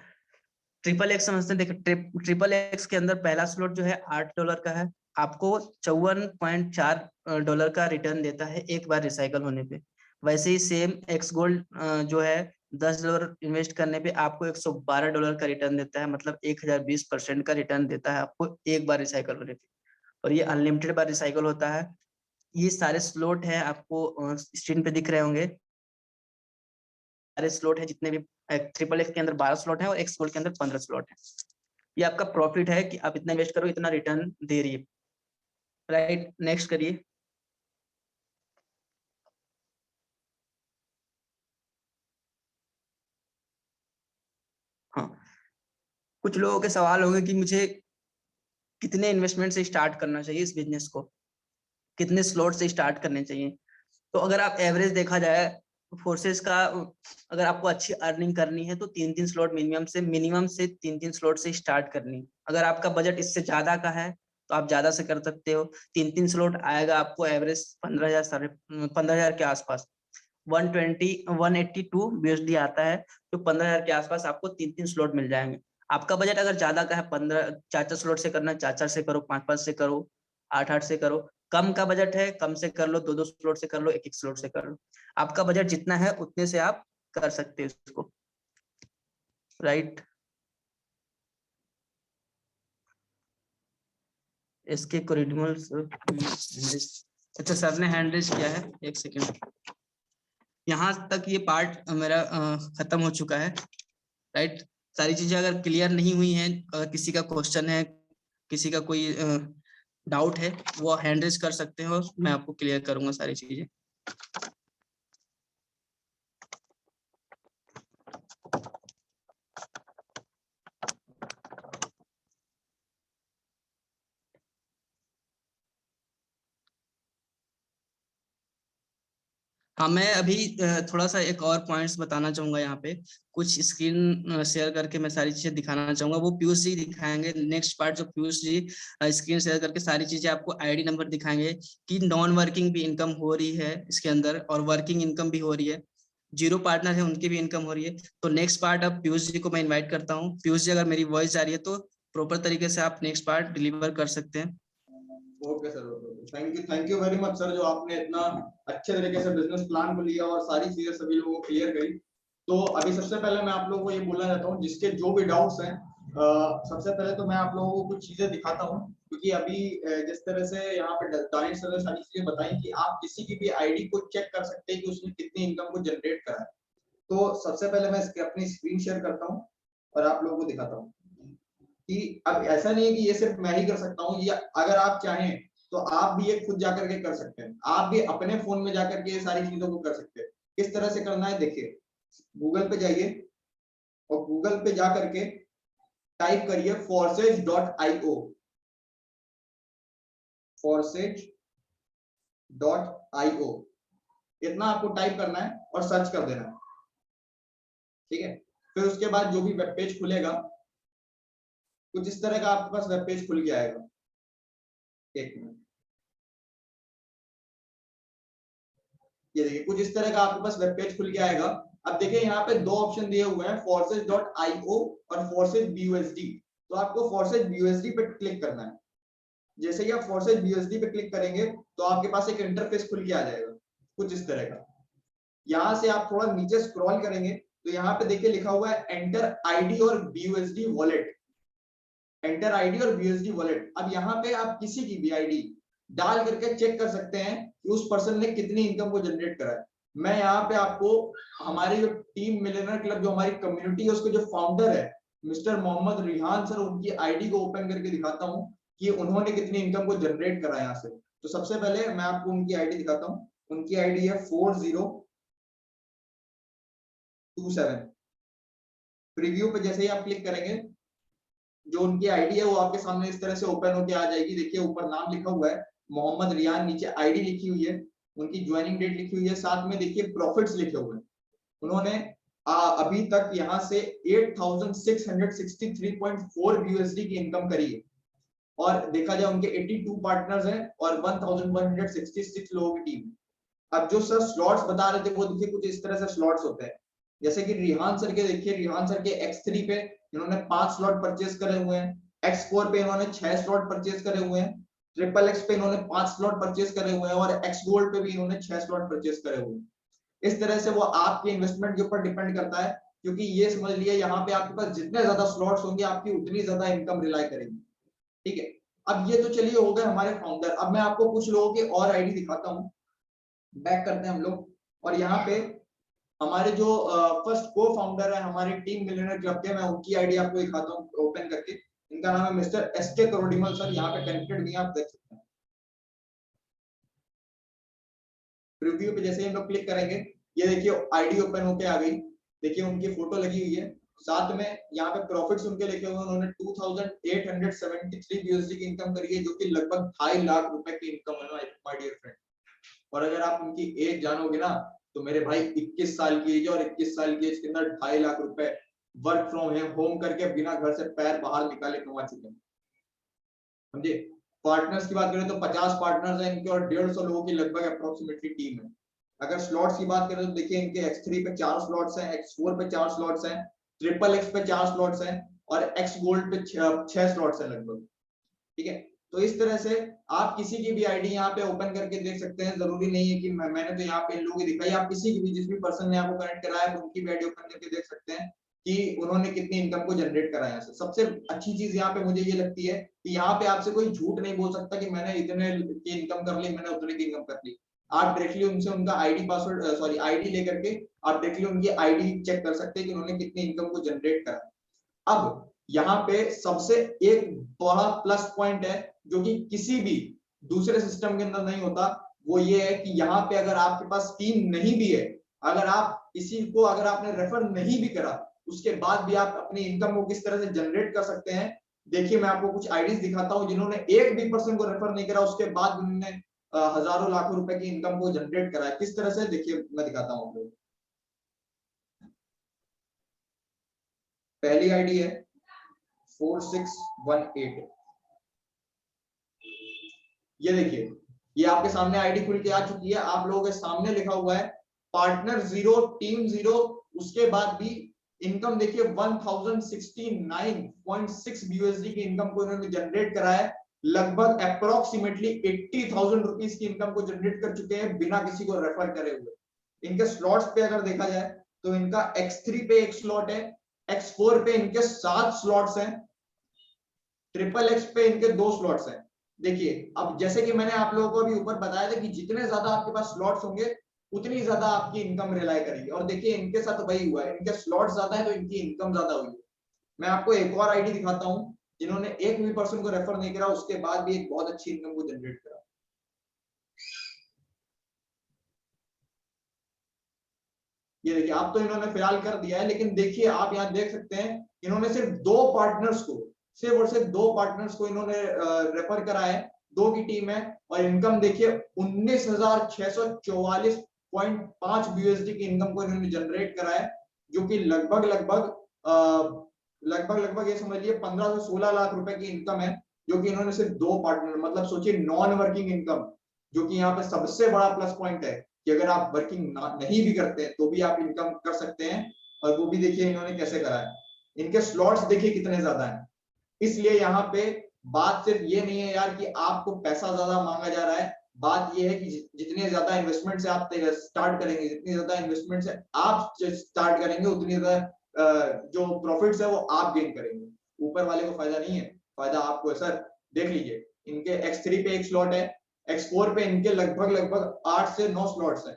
ट्रिपल एक्स समझते हैं। देखिए, ट्रिपल एक्स के अंदर पहला स्लॉट जो है $8 का है, आपको $54.4 का रिटर्न देता है एक बार रिसाइकल होने पे। वैसे ही सेम एक्स गोल्ड जो है $10 इन्वेस्ट करने पे आपको $112 का रिटर्न देता है, मतलब 1020% का रिटर्न देता है आपको एक बार रिसाइकल होने पे। और ये अनलिमिटेड बार रिसाइकल होता है। ये सारे स्लॉट है आपको स्क्रीन पे दिख रहे होंगे, सारे स्लॉट है जितने भी XXX के अंदर 12 स्लॉट है और एक्स गोल्ड के अंदर 15 स्लॉट है। ये आपका प्रॉफिट है कि आप इतना इन्वेस्ट करो इतना रिटर्न दे रही है। राइट, नेक्स्ट करिए। हाँ, कुछ लोगों के सवाल होंगे कि मुझे कितने इन्वेस्टमेंट से स्टार्ट करना चाहिए इस बिजनेस को, कितने स्लॉट से स्टार्ट करने चाहिए। तो अगर आप एवरेज देखा जाए फोर्सेस का, अगर आपको अच्छी अर्निंग करनी है तो 3-3 स्लॉट मिनिमम से 3-3 स्लॉट से स्टार्ट करनी। अगर आपका बजट इससे ज्यादा का है तो आप ज्यादा से कर सकते हो। 3-3 स्लॉट आएगा आपको एवरेज 15,000 के आसपास। 182 BUSD आता है, तो 15,000 के आसपास आपको 3-3 स्लॉट मिल जाएंगे। आपका बजट अगर ज्यादा का है 4-4 स्लॉट से करना, 4-4 से करो, 5-5 से करो, 8-8 से करो। कम का बजट है कम से कर लो, 2-2 स्लॉट से कर लो, 1-1 स्लॉट से कर लो। आपका बजट जितना है उतने से आप कर सकते हो इसको। राइट, इसके कोरिडोर्स। अच्छा, सर ने हैंड रेज किया है, एक सेकेंड। यहाँ तक ये पार्ट मेरा खत्म हो चुका है। राइट, सारी चीजें अगर क्लियर नहीं हुई हैं, अगर किसी का क्वेश्चन है, किसी का कोई डाउट है, वो हैंड रेज कर सकते हो, मैं आपको क्लियर करूंगा सारी चीजें। हाँ, मैं अभी थोड़ा सा एक और पॉइंट्स बताना चाहूंगा। यहाँ पे कुछ स्क्रीन शेयर करके मैं सारी चीजें दिखाना चाहूंगा, वो पीयूष जी दिखाएंगे। नेक्स्ट पार्ट जो पीयूष जी स्क्रीन शेयर करके सारी चीजें आपको आईडी नंबर दिखाएंगे कि नॉन वर्किंग भी इनकम हो रही है इसके अंदर और वर्किंग इनकम भी हो रही है, जीरो पार्टनर है उनकी भी इनकम हो रही है। तो नेक्स्ट पार्ट अब पीयूष जी को मैं इन्वाइट करता हूँ। पीयूष जी, अगर मेरी वॉइस जा रही है तो प्रॉपर तरीके से आप नेक्स्ट पार्ट डिलीवर कर सकते हैं। Okay sir, thank you very much sir, जो आपने इतना अच्छे तरीके से बिजनेस प्लान को लिया और सारी चीजें सभी लोगों को क्लियर करी। तो अभी सबसे पहले मैं आप लोगों को ये बोलना चाहता हूँ, जिसके जो भी डाउट्स हैं, सबसे पहले तो मैं आप लोगों को कुछ चीजें दिखाता हूँ, क्योंकि अभी जिस तरह से यहाँ पे दानिश सर ने सारी चीजें बताई कि आप किसी की भी आईडी को चेक कर सकते हैं कि उसने कितनी इनकम को जनरेट करा है। तो सबसे पहले मैं अपनी स्क्रीन शेयर करता हूँ और आप लोगों को दिखाता हूँ कि अब ऐसा नहीं है कि ये सिर्फ मैं ही कर सकता हूँ, ये अगर आप चाहें तो आप भी ये खुद जाकर के कर सकते हैं। आप भी अपने फोन में जाकर के ये सारी चीजों को कर सकते हैं। किस तरह से करना है देखिए, गूगल पे जाइए और गूगल पे जाकर के टाइप करिए forces.io, forces.io, इतना आपको टाइप करना है और सर्च कर देना है। ठीक है, फिर उसके बाद जो भी वेब पेज खुलेगा कुछ इस तरह का आपके पास वेब पेज खुल के आएगा। एक मिनट, ये देखिए कुछ इस तरह का आपके पास वेब पेज खुल के आएगा। अब देखिए यहाँ पे दो ऑप्शन दिए हुए हैं, forces.io और forces BUSD। तो आपको forces BUSD पे क्लिक करना है। जैसे ही आप forces BUSD पे क्लिक करेंगे तो आपके पास एक इंटरफेस खुल के आ जाएगा कुछ इस तरह का। यहाँ से आप थोड़ा नीचे स्क्रॉल करेंगे तो यहाँ पे देखिए लिखा हुआ है एंटर आईडी और BUSD वॉलेट, एंटर आईडी और BUSD वॉलेट। अब यहाँ पे आप किसी की भी आईडी डाल करके चेक कर सकते हैं कि उस पर्सन ने कितनी इनकम को जनरेट करा है। मैं यहाँ पे आपको हमारी जो टीम मिलियनर क्लब, जो हमारी कम्युनिटी है, उसके जो फाउंडर है मिस्टर मोहम्मद रिहान सर, उनकी आईडी को ओपन करके दिखाता हूँ कि उन्होंने कितनी इनकम को जनरेट करा है यहाँ से। तो सबसे पहले मैं आपको उनकी आईडी दिखाता हूँ। उनकी आईडी है 4027। प्रीव्यू पे जैसे ही आप क्लिक करेंगे जो उनकी आईडी है वो आपके सामने इस तरह से ओपन होके आ जाएगी। देखिए ऊपर नाम लिखा हुआ है मोहम्मद रियान, नीचे आईडी लिखी हुई है, उनकी ज्वाइनिंग डेट लिखी हुई है, साथ में देखिए प्रॉफिट्स लिखे हुए हैं। उन्होंने अभी तक यहाँ से 8663.4 BUSD की इनकम करी है। और देखा जाए उनके 82 पार्टनर्स हैं और 1166 लोगों की टीम। अब जो सर स्लॉट्स बता रहे थे वो देखिए कुछ इस तरह से स्लॉट्स होते हैं। जैसे कि रिहान सर के देखिए, रिहान सर के X3 पे इन्होंने 5 स्लॉट परचेज करे हुए हैं, X4 पे इन्होंने 6 स्लॉट परचेज करे हुए हैं, XXX पे इन्होंने 5 स्लॉट परचेज करे हुए हैं और X Gold पे भी इन्होंने 6 स्लॉट परचेज करे हुए हैं। इस तरह से वो आपके इन्वेस्टमेंट के ऊपर डिपेंड करता है, क्योंकि ये समझ लिया यहाँ पे आपके पास जितने ज्यादा स्लॉट्स होंगे आपकी उतनी ज्यादा इनकम रिलाई करेगी। ठीक है, अब ये तो चलिए हो गए हमारे फाउंडर। अब मैं आपको कुछ लोगों की और आईडी दिखाता हूँ। बैक करते हैं हम लोग, और यहाँ पे हमारे जो फर्स्ट को फाउंडर है हमारे टीम मिलियनेयर क्लब के, मैं उनकी आईडी आपको दिखाता हूँ ओपन करके। इनका नाम है मिस्टर एसके करोड़ीमल सर, यहाँ पे कनेक्टेड भी आप देख सकते हैं। प्रीव्यू पे जैसे हम लोग क्लिक करेंगे, ये देखिए आईडी ओपन होके आ गई। देखिए उनकी फोटो लगी हुई है, साथ में यहाँ पे प्रॉफिट्स उनके लिखे हुए। उन्होंने 2873 यूएसडी की इनकम करी है, जो कि लगभग 2.5 लाख रुपए की इनकम है माय डियर फ्रेंड। और अगर आप उनकी एज जानोगे ना, तो मेरे भाई 21 साल की एज, और 21 साल की एज के अंदर 2.5 लाख रुपए वर्क फ्रॉम होम करके बिना घर से पैर बाहर निकाले कमा चुके हैं। समझे? पार्टनर्स की बात करें तो 50 पार्टनर्स हैं इनके, और 150 लोगों की लगभग अप्रोक्सीमेटली टीम है। अगर स्लॉट्स की बात करें तो देखिए इनके X3 पे 4 स्लॉट्स हैं, X4 पे 4 स्लॉट्स हैं, XXX पे 4 स्लॉट्स हैं, और X गोल्ड पे 6 स्लॉट्स हैं लगभग। ठीक है, तो इस तरह से आप किसी की भी आईडी यहाँ पे ओपन करके देख सकते हैं। जरूरी नहीं है कि मैंने तो यहाँ पे इन लोगों की दिखाई, आप किसी की भी, जिस भी पर्सन ने आपको कनेक्ट कराया है उनकी भी आईडी ओपन करके देख सकते हैं कि उन्होंने कितनी इनकम को जनरेट करा है। सबसे अच्छी चीज यहाँ पे मुझे ये लगती है कि यहाँ पे आपसे कोई झूठ नहीं बोल सकता कि मैंने इतने की इनकम कर ली, मैंने उतने की इनकम कर ली। आप डायरेक्टली उनसे उनका आईडी पासवर्ड सॉरी आईडी लेकर के आप डायरेक्टली उनकी आईडी चेक कर सकते हैं कि उन्होंने कितनी इनकम को जनरेट करा। अब यहाँ पे सबसे एक बड़ा प्लस पॉइंट है जो कि किसी भी दूसरे सिस्टम के अंदर नहीं होता, वो ये है कि यहाँ पे अगर आपके पास टीम नहीं भी है, अगर आप किसी को अगर आपने रेफर नहीं भी करा, उसके बाद भी आप अपनी इनकम को किस तरह से जनरेट कर सकते हैं। देखिए मैं आपको कुछ आईडीज दिखाता हूँ जिन्होंने एक भी पर्सन को रेफर नहीं करा, उसके बाद उन्होंने हजारों लाखों रुपए की इनकम को जनरेट करा है। किस तरह से, देखिए मैं दिखाता हूँ आपको। पहली आईडी है 4618, ये देखिए ये आपके सामने आईडी खुल के आ चुकी है। आप लोगों के सामने लिखा हुआ है पार्टनर 0 टीम 0, उसके बाद भी इनकम देखिए 1069.6 यूएसडी की इनकम को इन्होंने जनरेट करा है। लगभग अप्रोक्सीमेटली 80,000 रुपीस की इनकम को जनरेट कर चुके हैं बिना किसी को रेफर करे हुए। इनके स्लॉट्स पे अगर देखा जाए तो इनका X3 पे 1 स्लॉट है, X4 पे इनके 7 स्लॉट्स हैं, XXX पे इनके 2 स्लॉट्स हैं। देखिए अब जैसे कि मैंने आप लोगों को अभी ऊपर बताया था कि जितने ज्यादा आपके पास स्लॉट्स होंगे उतनी ज्यादा आपकी इनकम रिलाई करेगी, और देखिए इनके साथ वही हुआ है, इनके स्लॉट्स ज्यादा है तो इनकी इनकम ज्यादा हुई है। मैं आपको एक और आईडी दिखाता हूं जिन्होंने एक भी पर्सन को रेफर नहीं करा, उसके बाद भी एक बहुत अच्छी इनकम को जनरेट करा। ये देखिए आप तो इन्होंने फिलहाल कर दिया है, लेकिन देखिए आप यहाँ देख सकते हैं इन्होंने सिर्फ 2 पार्टनर्स को, सिर्फ और सिर्फ 2 पार्टनर्स को इन्होंने रेफर करा है, 2 की टीम है, और इनकम देखिए 19,644.5 यूएसडी की इनकम को इन्होंने जनरेट करा है, जो कि लगभग ये समझिए 15 से 16 लाख रुपए की इनकम है, जो कि इन्होंने सिर्फ 2 पार्टनर, मतलब सोचिए नॉन वर्किंग इनकम, जो कि यहाँ पे सबसे बड़ा प्लस पॉइंट है कि अगर आप वर्किंग नहीं भी करते हैं तो भी आप इनकम कर सकते हैं। और वो भी देखिए इन्होंने कैसे करा है, इनके स्लॉट्स देखिए कितने ज्यादा हैं। इसलिए यहाँ पे बात सिर्फ ये नहीं है यार कि आपको पैसा ज्यादा मांगा जा रहा है, बात ये है कि जितने ज्यादा इन्वेस्टमेंट से आप स्टार्ट करेंगे, जितनी ज्यादा इन्वेस्टमेंट से आप स्टार्ट करेंगे, उतनी ज्यादा जो प्रॉफिट्स है वो आप गेन करेंगे। ऊपर वाले को फायदा नहीं है, फायदा आपको है सर। देख लीजिए इनके X3 पे 1 स्लॉट है, X4 पे इनके लगभग 8 से 9 स्लॉट्स हैं,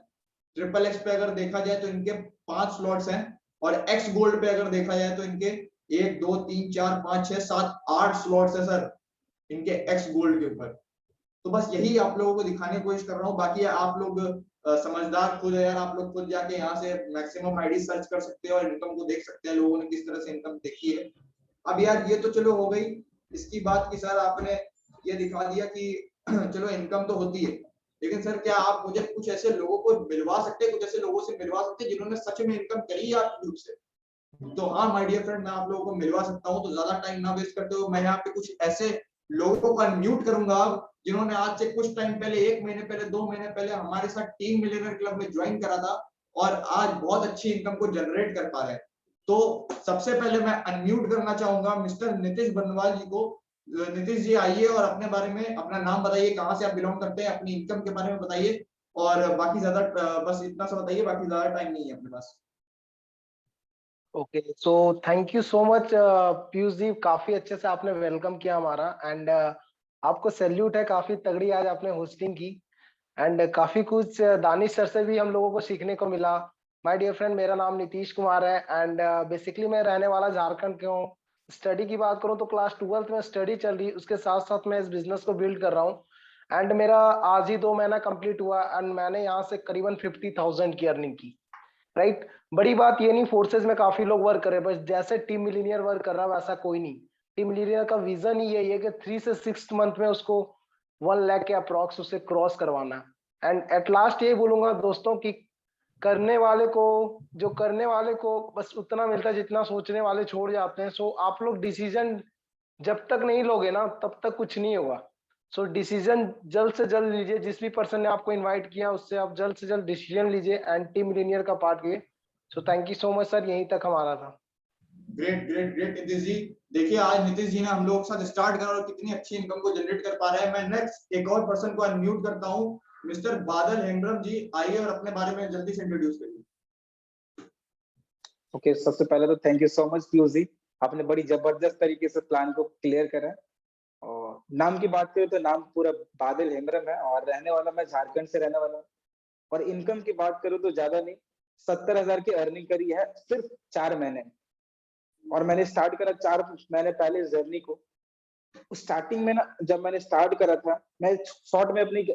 XXX पे अगर देखा जाए तो इनके 5 स्लॉट्स हैं, और X गोल्ड पे अगर देखा जाए तो इनके 1 2 3 4 5 6 7 8 स्लॉट्स है सर इनके X गोल्ड के ऊपर। तो बस यही आप लोगों को दिखाने की कोशिश कर रहा हूँ। बाकी आप लोग समझदार खुद है यार, आप लोग खुद जाके यहाँ से मैक्सिमम आईडी सर्च कर सकते हैं और इनकम को देख सकते हैं लोगों ने किस तरह से इनकम देखी है। अब यार ये तो चलो हो गई इसकी बात की सर, आपने ये दिखा दिया कि चलो इनकम तो होती है, लेकिन सर क्या आप मुझे कुछ ऐसे लोगों को मिलवा सकते हैं, कुछ ऐसे लोगों से मिलवा सकते हैं जिन्होंने सच में इनकम करी है आपके ग्रुप से? तो हाँ माय डियर फ्रेंड, मैं आप लोगों को मिलवा सकता हूँ। तो ज्यादा टाइम ना वेस्ट करते हुए मैं यहाँ पे कुछ ऐसे लोगों को अनम्यूट करूंगा जिन्होंने आज से कुछ टाइम पहले, 1 महीने पहले, 2 महीने पहले हमारे साथ टीम मिलियनेयर क्लब में ज्वाइन करा था और आज बहुत अच्छी इनकम को जनरेट कर पा रहे हैं। तो सबसे पहले मैं अनम्यूट करना चाहूंगा मिस्टर नीतीश बर्नवाल जी को। नीतीश जी आइए और अपने बारे में अपना नाम बताइए, कहाँ से आप बिलोंग करते हैं, अपनी इनकम के बारे में बताइए और बाकी ज्यादा बस इतना सा बताइए, बाकी ज्यादा टाइम नहीं है अपने पास। Okay, so thank you so much Piyush ji, काफी अच्छे से आपने वेलकम किया हमारा। एंड आपको सैल्यूट है, काफी तगड़ी आज आपने होस्टिंग की। एंड काफी कुछ दानिश सर से भी हम लोगों को सीखने को मिला। माय डियर फ्रेंड, मेरा नाम नीतीश कुमार है एंड बेसिकली मैं रहने वाला झारखंड के हूँ। स्टडी की बात करूँ तो क्लास 12th में स्टडी चल रही, उसके साथ साथ मैं इस बिजनेस को बिल्ड कर रहा हूँ। एंड मेरा आज ही 2 महीना कंप्लीट हुआ एंड मैंने यहाँ से करीबन 50,000 की अर्निंग की। राइट, बड़ी बात ये नहीं, फोर्सेज में काफी लोग वर्क कर रहे हैं, बस जैसे टीम मिलीनियर वर्क कर रहा है वैसा कोई नहीं। टीम मिलीनियर का विजन ही यही है कि 3 से 6 मंथ में उसको 1 लाख के अप्रॉक्स उसे क्रॉस करवाना है। एंड एट लास्ट ये बोलूंगा दोस्तों कि करने वाले को बस उतना मिलता है जितना सोचने वाले छोड़ जाते हैं। सो आप लोग डिसीजन जब तक नहीं लोगे ना तब तक कुछ नहीं होगा। सो डिसीजन जल्द से जल्द लीजिए, जिस भी पर्सन ने आपको इनवाइट किया उससे आप जल्द से जल्द डिसीजन लीजिए एंड टीम मिलीनियर का पार्ट लीजिए। सो thank you so much sir, यहीं तक हमारा था। Great great great Nitish ji. देखिए आज नीतीश जी ने हम लोगों के साथ स्टार्ट करा और कितनी अच्छी इनकम को जनरेट कर पा रहे हैं। मैं नेक्स्ट एक और पर्सन को अनम्यूट करता हूं, मिस्टर बादल हेम्ब्रम जी, आइए और अपने बारे में जल्दी से इंट्रोड्यूस करिए। ओके, सबसे पहले तो thank you so much Piyush ji, आपने बड़ी जबरदस्त तरीके से प्लान को क्लियर करा। और नाम की बात करें तो नाम पूरा बादल हेम्ब्रम है और रहने वाला मैं झारखंड से रहने वाला हूँ। और इनकम की बात करूँ तो ज्यादा नहीं, 70,000 की अर्निंग करी है सिर्फ 4 महीने में। और मैंने स्टार्ट करा 4 महीने पहले इस जर्नी को। स्टार्टिंग में ना, जब मैंने स्टार्ट करा था, मैं शॉर्ट में अपनी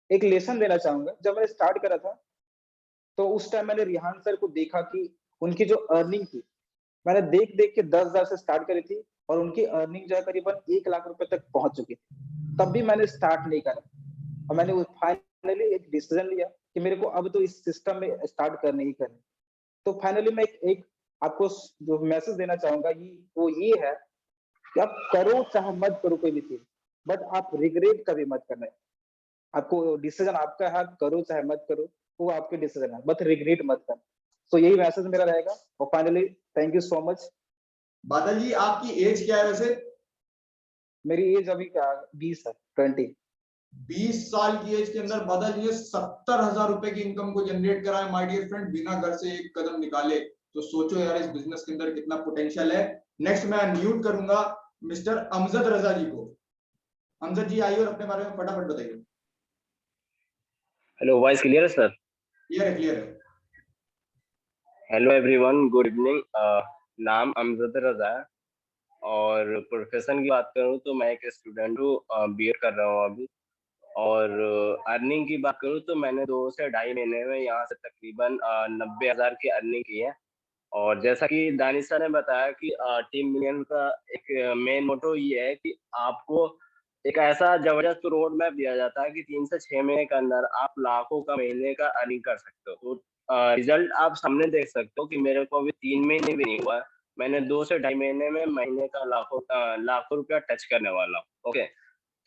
एक लेसन देना चाहूंगा। जब मैंने स्टार्ट करा था तो उस टाइम मैंने रिहान सर को देखा कि उनकी जो अर्निंग थी, मैंने देख देख के 10,000 से स्टार्ट करी थी और उनकी अर्निंग जो है करीबन 1 लाख रुपए तक पहुंच चुकी थी। तब भी मैंने स्टार्ट नहीं करा और मैंने फाइनली एक डिसीजन लिया कि मेरे को अब तो इस सिस्टम में स्टार्ट करनी ही करनी। तो फाइनली मैं एक आपको जो मैसेज देना चाहूंगा वो ये है कि आप करो चाहे मत करो कोई भी चीज, बट आप रिग्रेट कभी मत करना। आपको डिसीजन आपका है, करो चाहे मत करो, वो आपके डिसीजन है, बट रिग्रेट मत करना। तो यही मैसेज मेरा रहेगा। और finally thank you so much. बादल जी आपकी एज क्या है वैसे? मेरी एज अभी क्या 20 है, 20। 20 साल की एज के अंदर बादल जी ने 70,000 रुपए की इनकम को जनरेट करा है माय डियर फ्रेंड, बिना घर से एक कदम निकाले। तो सोचो यार इस बिजनेस के अंदर कितना पोटेंशियल है। नेक्स्ट मैं अनम्यूट करूंगा मिस्टर अमजद रजा जी को। अमजद जी आइए और अपने बारे में फटाफट बताइए। हेलो, वॉइस क्लियर है सर? क्लियर है, क्लियर है। Hello everyone, good evening. नाम अमजद रजा है और प्रोफेशन की बात करूं तो मैं एक स्टूडेंट हूँ, बीएड कर रहा हूँ अभी। और अर्निंग की बात करूं तो मैंने 2 से ढाई महीने में यहाँ से तकरीबन 90,000 की अर्निंग की है। और जैसा कि दानिश सर ने बताया कि टीम मिलियन का एक मेन मोटो ये है कि आपको एक ऐसा जबरदस्त रोड मैप दिया जाता है कि 3 से 6 महीने के अंदर आप लाखों का महीने का अर्निंग कर सकते हो। तो रिजल्ट आप सामने देख सकते हो कि मेरे को अभी 3 महीने भी नहीं हुआ है, मैंने 2 से ढाई महीने में महीने का लाखों रुपया टच करने वाला हूँ। ओके,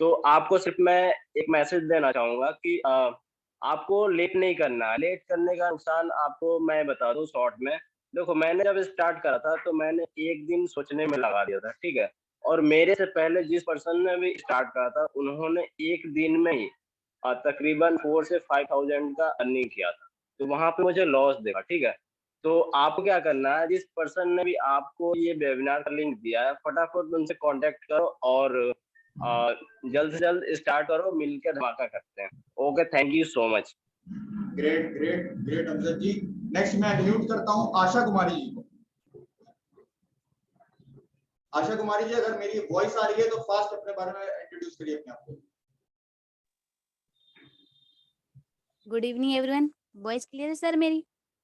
तो आपको सिर्फ मैं एक मैसेज देना चाहूंगा कि आपको लेट नहीं करना है। लेट करने का नुकसान आपको मैं बता दूं शॉर्ट में। देखो, मैंने जब स्टार्ट करा था तो मैंने एक दिन सोचने में लगा दिया था, ठीक है। और मेरे से पहले जिस पर्सन ने भी स्टार्ट करा था उन्होंने एक दिन में ही तकरीबन 4 से 5,000 का अर्निंग किया था। तो वहां पे मुझे लॉस देखा, ठीक है। तो आपको क्या करना है, जिस पर्सन ने भी आपको ये वेबिनार का लिंक दिया है फटाफट उनसे कांटेक्ट करो और जल्द से जल्द स्टार्ट करो, मिलकर धमाका करते हैं। Okay, thank you so much. Great great great Amjad ji. Next मैं अनम्यूट करता हूं आशा कुमारी जी को। आशा कुमारी जी, अगर मेरी वॉइस आ रही है तो फास्ट अपने बारे में इंट्रोड्यूस करिए अपने आप को। Good evening everyone, voice clear है सर मेरी?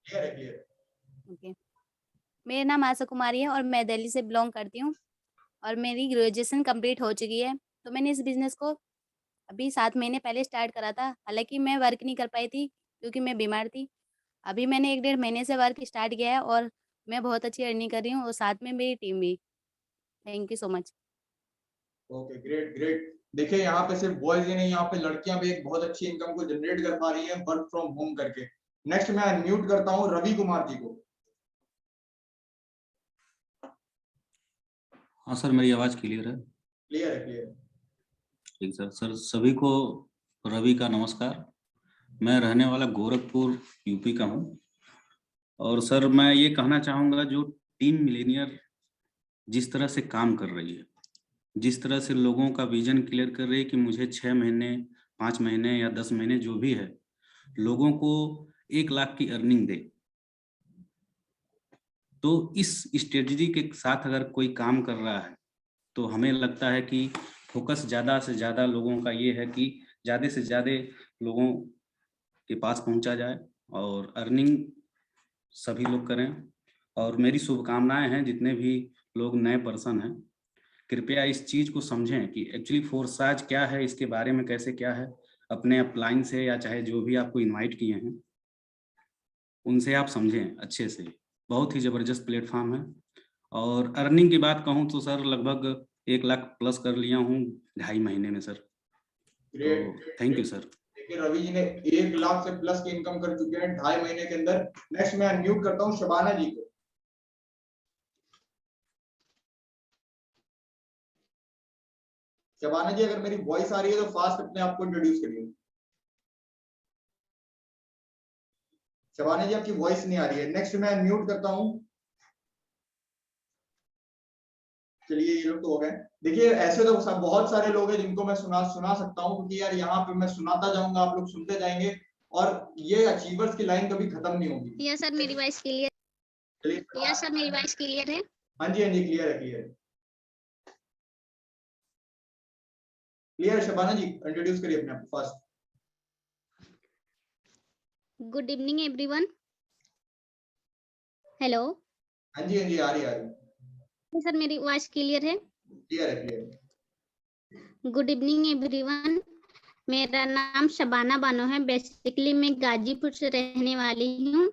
क्लियर है, क्लियर है। ओके, मेरा नाम आशा कुमारी है और मैं दिल्ली से बिलोंग करती हूँ और मेरी ग्रेजुएशन कंप्लीट हो चुकी है। तो मैंने इस बिजनेस को अभी 7 महीने पहले स्टार्ट करा था। हालांकि मैं वर्क नहीं कर पाई थी क्योंकि मैं बीमार थी। अभी मैंने 1 डेढ़ महीने से वर्क स्टार्ट किया है और मैं बहुत अच्छी अर्निंग कर रही हूँ और साथ में मेरी टीम भी। Thank you so much. Okay, great great. देखिए यहाँ पे सिर्फ बॉयज ही नहीं, यहाँ पे लड़कियां भी एक बहुत अच्छी इनकम को जनरेट कर पा रही हैं वर्क फ्रॉम होम करके। नेक्स्ट मैं अनम्यूट करता हूँ रवि कुमार जी को। हाँ सर, मेरी आवाज क्लियर है? क्लियर है, क्लियर है। ठीक सर। सभी को रवि का नमस्कार। मैं रहने वाला गोरखपुर यूपी का हूँ। और सर मैं ये कहना चाहूँगा, जो टीम मिलेनियर जिस तरह से काम कर रही है, जिस तरह से लोगों का विजन क्लियर कर रही है कि मुझे 6 महीने, 5 महीने या 10 महीने जो भी है, लोगों को 1 लाख की अर्निंग दे, तो इस स्ट्रेटजी के साथ अगर कोई काम कर रहा है तो हमें लगता है कि फोकस ज़्यादा से ज़्यादा लोगों का ये है कि ज़्यादा से ज़्यादा लोगों के पास पहुंचा जाए और अर्निंग सभी लोग करें। और मेरी शुभकामनाएं हैं जितने भी लोग नए पर्सन हैं, कृपया इस चीज़ को समझें कि एक्चुअली फोर्साज क्या है, इसके बारे में कैसे क्या है, अपने अपलाइन से या चाहे जो भी आपको इनवाइट किए हैं उनसे आप समझें अच्छे से। बहुत ही ज़बरदस्त प्लेटफॉर्म है। और अर्निंग की बात कहूँ तो सर लगभग 1 लाख प्लस कर लिया हूँ 2.5 महीने में सर। तो थैंक यू सर। देखिए रवि जी ने 1 लाख से प्लस की इनकम कर चुके हैं 2.5 महीने के अंदर। नेक्स्ट मैं अनम्यूट करता हूँ शबाना जी को। शबाना जी, अगर मेरी वॉइस आ रही है तो फास्ट अपने आप को इंट्रोड्यूस करिए। शबाना जी आपकी वॉइस नहीं आ रही है। नेक्स्ट मैं अनम्यूट करता हूँ। चलिए ये लोग तो हो गए। देखिए ऐसे तो बहुत सारे लोग हैं जिनको मैं सुना सकता हूँ, क्योंकि यार यहाँ पे मैं सुनाता जाऊंगा, आप लोग सुनते जाएंगे और ये अचीवर्स की लाइन कभी खत्म नहीं होगी। यस सर मेरी वॉइस क्लियर। यस सर मेरी वॉइस क्लियर है। हाँ जी क्लियर है, क्लियर है। शबाना जी इंट्रोड्यूस करिए अपने आप को first. Good evening everyone. Hello. हाँ जी आ रही सर मेरी वॉइस क्लियर है। क्लियर है। Good evening everyone. मेरा नाम शबाना बानो है। बेसिकली मैं गाजीपुर से रहने वाली हूँ।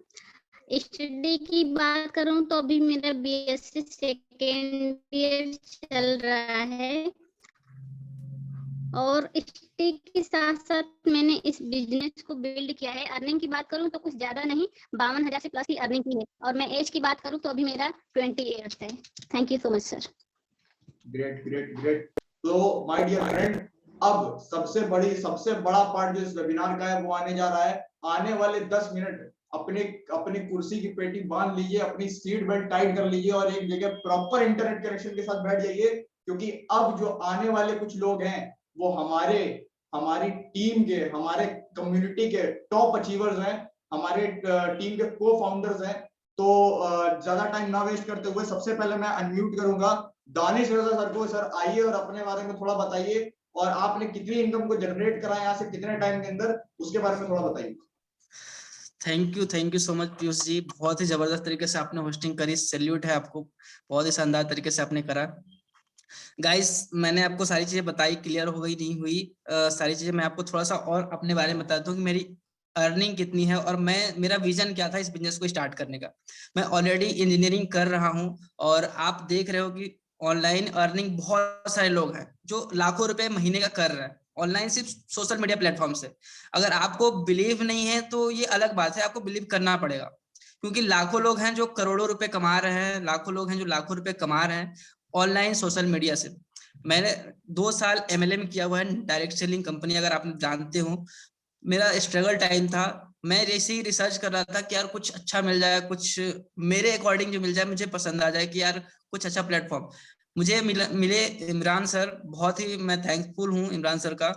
स्टडी की बात करूँ तो अभी मेरा बीएससी सेकेंड ईयर चल रहा है और स्टडी के साथ साथ मैंने इस बिजनेस को बिल्ड किया है। अर्निंग की बात करूं तो कुछ ज्यादा नहीं, 52,000 से प्लस की अर्निंग की है। और मैं एज की बात करूं तो अभी मेरा 20 इयर्स है। Thank you so much sir. Great. तो माय डियर फ्रेंड, अब सबसे बड़ा पार्ट जो इस वेबिनार का है वो आने जा रहा है। आने वाले 10 मिनट अपनी कुर्सी की पेटी बांध लीजिए, अपनी सीट बेल्ट टाइट कर लीजिए और एक जगह प्रॉपर इंटरनेट कनेक्शन के साथ बैठ जाइए, क्योंकि अब जो आने वाले कुछ लोग हैं वो हमारी टीम के, हमारे कम्युनिटी के टॉप अचीवर्स हैं, हमारे टीम के को फाउंडर्स हैं। तो ज्यादा टाइम ना वेस्ट करते हुए सबसे पहले मैं अनम्यूट करूंगा दानिश रजा सर को। सर आइए और अपने बारे में थोड़ा बताइए और आपने कितनी इनकम को जनरेट करा यहाँ से कितने टाइम के अंदर, उसके बारे में थोड़ा बताइए। Thank you so much Piyush ji, बहुत ही जबरदस्त तरीके से आपने होस्टिंग करी। सैल्यूट है आपको, बहुत ही शानदार तरीके से आपने करा। गाइस मैंने आपको सारी चीजें बताई, क्लियर हो गई नहीं हुई सारी चीजें। मैं आपको थोड़ा सा और अपने बारे में बताता हूँ कि मेरी अर्निंग कितनी है और मेरा विजन क्या था इस बिजनेस को स्टार्ट करने का। मैं ऑलरेडी इंजीनियरिंग कर रहा हूँ और आप देख रहे हो कि ऑनलाइन अर्निंग बहुत सारे लोग हैं जो लाखों रुपए महीने का कर रहे हैं ऑनलाइन, सिर्फ सोशल मीडिया प्लेटफॉर्म से। अगर आपको बिलीव नहीं है तो ये अलग बात है, आपको बिलीव करना पड़ेगा, क्योंकि लाखों लोग हैं जो करोड़ों रुपए कमा रहे हैं, लाखों लोग हैं जो लाखों रुपए कमा रहे हैं ऑनलाइन सोशल मीडिया से। मैंने 2 साल MLM किया हुआ है, डायरेक्ट सेलिंग कंपनी, अगर आप जानते हो। मेरा स्ट्रगल टाइम था, मैं जैसे ही रिसर्च कर रहा था कि यार कुछ अच्छा मिल जाए, कुछ मेरे अकॉर्डिंग जो मिल जाए, मुझे पसंद आ जाए, कि यार कुछ अच्छा प्लेटफॉर्म मुझे मिले। इमरान सर, बहुत ही मैं थैंकफुल हूँ इमरान सर का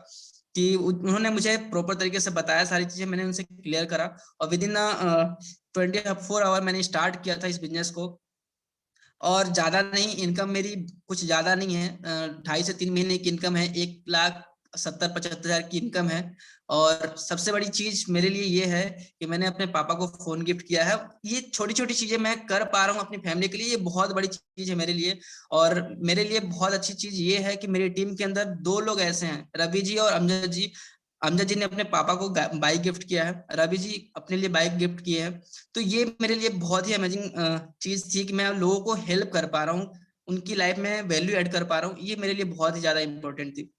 कि उन्होंने मुझे प्रॉपर तरीके से बताया, सारी चीजें मैंने उनसे क्लियर करा और विद इन 24 आवर मैंने स्टार्ट किया था इस बिजनेस को। और ज्यादा नहीं, इनकम मेरी कुछ ज्यादा नहीं है, 2.5 से 3 महीने की इनकम है, 1,70,75,000 की इनकम है। और सबसे बड़ी चीज मेरे लिए ये है कि मैंने अपने पापा को फोन गिफ्ट किया है। ये छोटी छोटी चीजें मैं कर पा रहा हूँ अपनी फैमिली के लिए, ये बहुत बड़ी चीज है मेरे लिए। और मेरे लिए बहुत अच्छी चीज ये है कि मेरी टीम के अंदर 2 लोग ऐसे हैं, रवि जी और अमजद जी। अमजद जी ने अपने पापा को बाइक गिफ्ट किया है, रवि जी अपने लिए बाइक गिफ्ट किए हैं। तो ये मेरे लिए बहुत ही अमेजिंग चीज थी कि मैं लोगों को हेल्प कर पा रहा हूँ, उनकी लाइफ में वैल्यू ऐड कर पा रहा हूँ। ये मेरे लिए बहुत ही ज्यादा इंपॉर्टेंट थी।